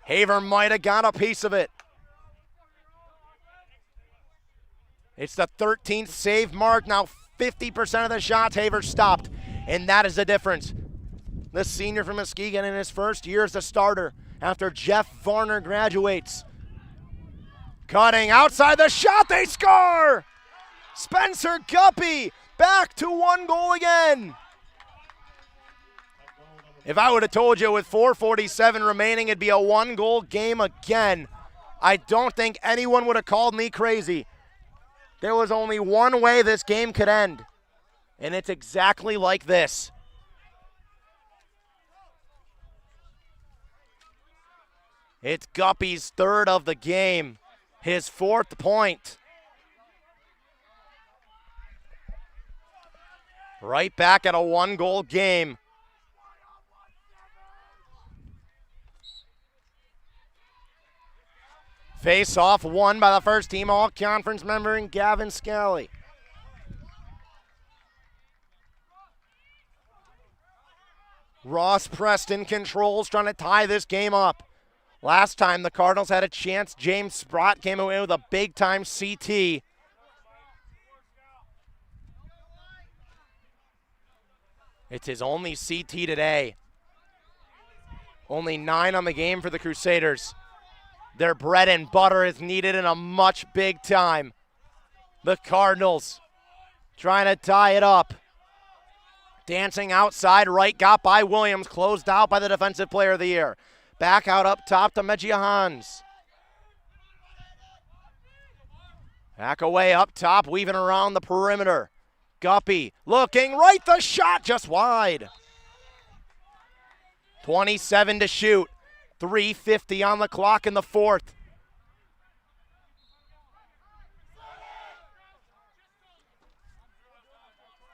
Haver might have got a piece of it. It's the 13th save mark. Now 50% of the shots Haver stopped, and that is the difference. The senior from Muskegon in his first year as a starter after Jeff Varner graduates. Cutting outside the shot, they score! Spencer Guppy back to 1 goal again. If I would have told you with 4:47 remaining it'd be a 1-goal game again, I don't think anyone would have called me crazy. There was only one way this game could end, and it's exactly like this. It's Guppy's third of the game, his 4th point. Right back at a 1-goal game. Face-off won by the first team all-conference member in Gavin Scally. Ross Preston controls, trying to tie this game up. Last time the Cardinals had a chance, James Sprott came away with a big-time CT. It's his only CT today. Only 9 on the game for the Crusaders. Their bread and butter is needed in a much big time. The Cardinals trying to tie it up. Dancing outside right, got by Williams, closed out by the defensive player of the year. Back out up top to Medjiahans. Back away up top, weaving around the perimeter. Guppy looking right, the shot just wide. 27 to shoot. 3:50 on the clock in the fourth.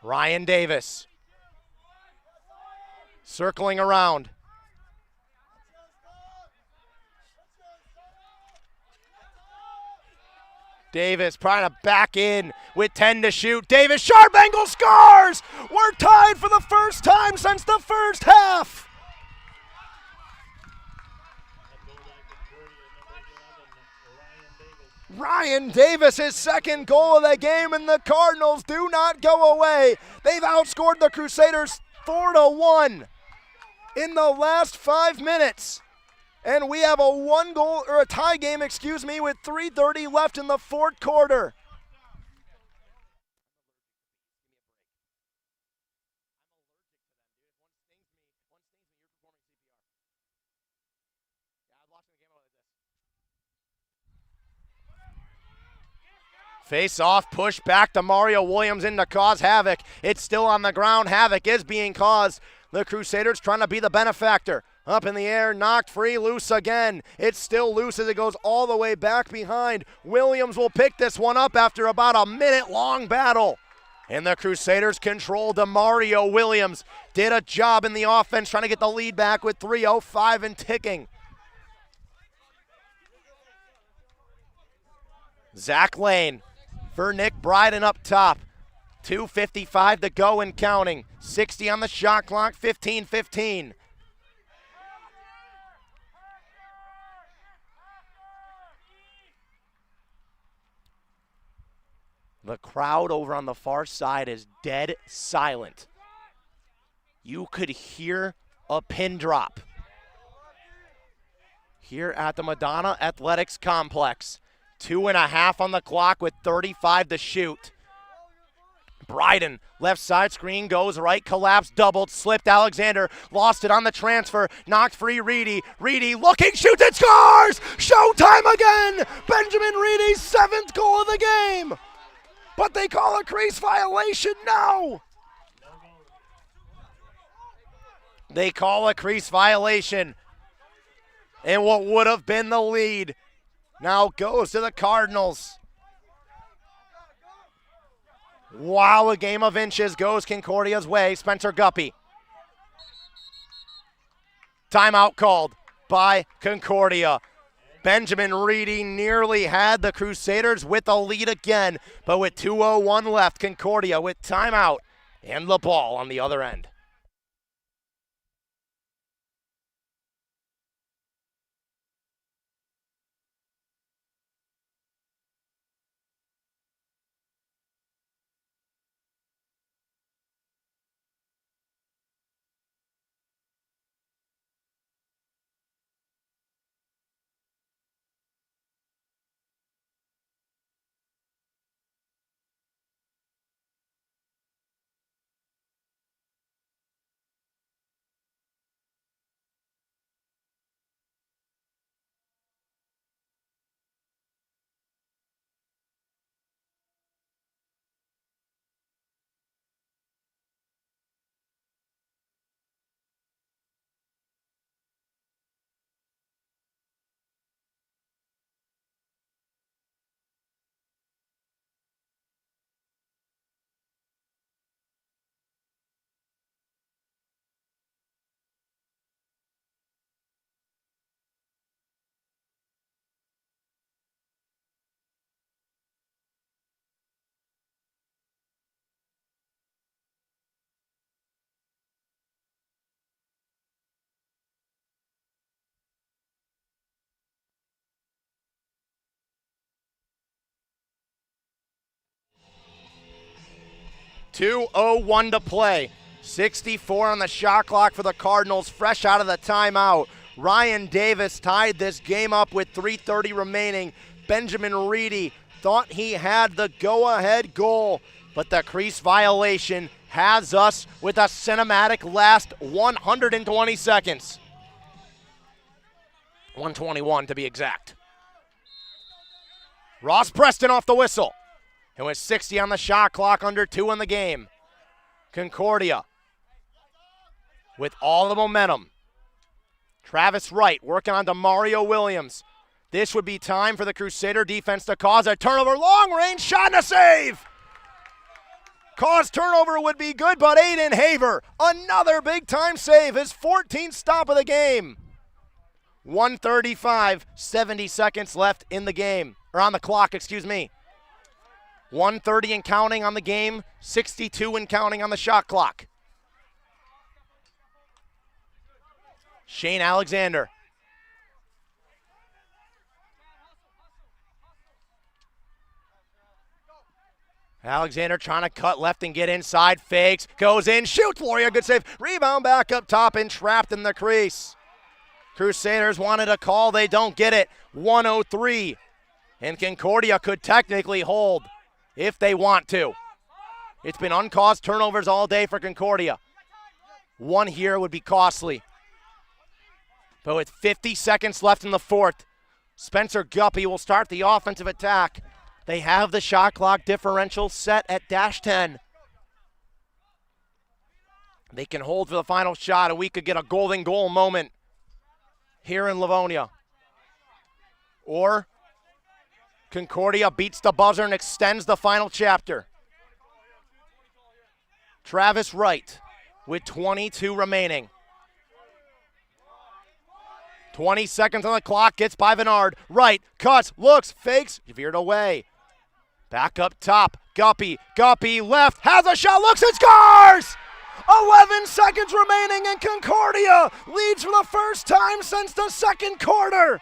Ryan Davis circling around. Davis trying to back in with 10 to shoot. Davis, sharp angle, scores! We're tied for the first time since the first half. Ryan Davis, his second goal of the game, and the Cardinals do not go away. They've outscored the Crusaders 4-1 in the last 5 minutes. And we have a tie game, with 3:30 left in the fourth quarter. Face off, push back to Mario Williams in to cause havoc. It's still on the ground. Havoc is being caused. The Crusaders trying to be the benefactor. Up in the air, knocked free, loose again. It's still loose as it goes all the way back behind. Williams will pick this one up after about a minute-long battle. And the Crusaders control Mario Williams. Did a job in the offense trying to get the lead back with 3:05 and ticking. Zach Lane for Nick Bryden up top. 2:55 to go and counting. 60 on the shot clock, 15-15. The crowd over on the far side is dead silent. You could hear a pin drop here at the Madonna Athletics Complex. 2.5 on the clock with 35 to shoot. Bryden, left side screen, goes right, collapsed, doubled, slipped Alexander, lost it on the transfer, knocked free Reedy. Reedy looking, shoots and scores! Showtime again! Benjamin Reedy's 7th goal of the game! But they call a crease violation, no! They call a crease violation. And what would have been the lead now goes to the Cardinals. Wow, a game of inches goes Concordia's way. Spencer Guppy. Timeout called by Concordia. Benjamin Reedy nearly had the Crusaders with the lead again, but with 2:01 left, Concordia with timeout and the ball on the other end. .201 to play. 64 on the shot clock for the Cardinals, fresh out of the timeout. Ryan Davis tied this game up with 3:30 remaining. Benjamin Reedy thought he had the go-ahead goal, but the crease violation has us with a cinematic last 120 seconds. 121 to be exact. Ross Preston off the whistle. And with 60 on the shot clock, under 2 in the game. Concordia with all the momentum. Travis Wright working on Mario Williams. This would be time for the Crusader defense to cause a turnover. Long range shot and a save. Cause turnover would be good, but Aiden Haver, another big time save, his 14th stop of the game. 1:35, 70 seconds left in the game, or on the clock, 1:30 and counting on the game, 62 and counting on the shot clock. Shane Alexander. Alexander trying to cut left and get inside, fakes, goes in, shoots, Loria, good save. Rebound back up top and trapped in the crease. Crusaders wanted a call, they don't get it. 103, and Concordia could technically hold if they want to. It's been uncaused turnovers all day for Concordia. One here would be costly. But with 50 seconds left in the fourth, Spencer Guppy will start the offensive attack. They have the shot clock differential set at -10. They can hold for the final shot, and we could get a golden goal moment here in Livonia. Or Concordia beats the buzzer and extends the final chapter. Travis Wright with 22 remaining. 20 seconds on the clock, gets by Venard. Wright, cuts, looks, fakes, veered away. Back up top, Guppy left, has a shot, looks and scores! 11 seconds remaining and Concordia leads for the first time since the second quarter.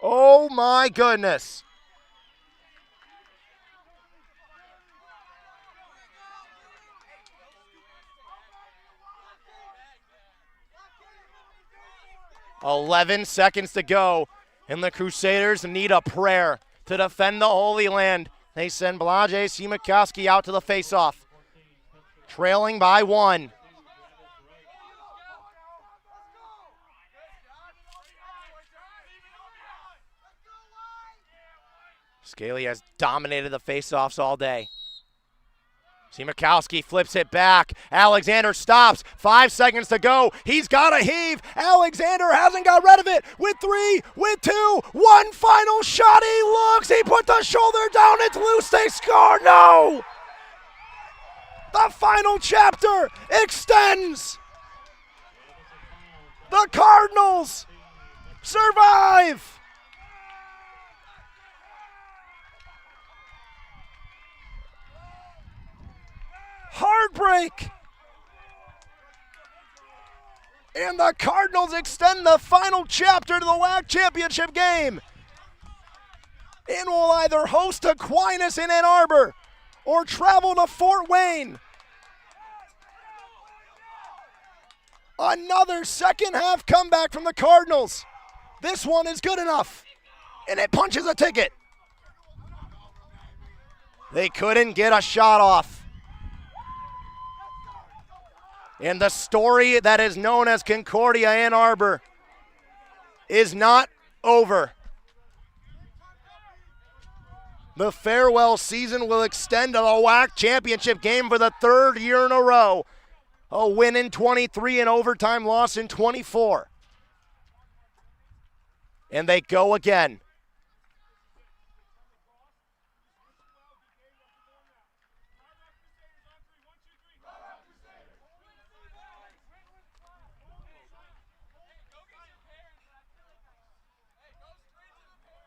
Oh my goodness. "11 seconds to go, and the Crusaders need a prayer to defend the Holy Land. They send Blage Simakowski out to the faceoff, trailing by 1. Scaly has dominated the faceoffs all day. Simakowski flips it back. Alexander stops. 5 seconds to go. He's got a heave. Alexander hasn't got rid of it. With 3, with 2, one final shot. He looks. He put the shoulder down. It's loose. They score. No! The final chapter extends. The Cardinals survive. Heartbreak. And the Cardinals extend the final chapter to the WAC championship game. And will either host Aquinas in Ann Arbor or travel to Fort Wayne. Another second half comeback from the Cardinals. This one is good enough, and it punches a ticket. They couldn't get a shot off. And the story that is known as Concordia Ann Arbor is not over. The farewell season will extend to the WAC championship game for the 3rd year in a row. A win in 23, an overtime loss in 24. And they go again.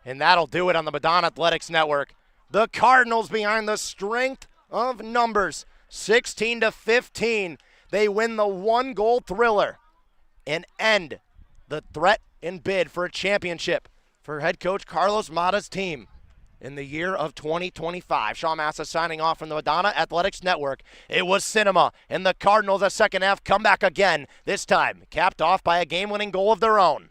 And that'll do it on the Madonna Athletics Network. The Cardinals behind the strength of numbers. 16-15. They win the 1-goal thriller and end the threat and bid for a championship for head coach Carlos Mata's team in the year of 2025. Sean Massa signing off from the Madonna Athletics Network. It was cinema, and the Cardinals, a second half, come back again, this time capped off by a game-winning goal of their own.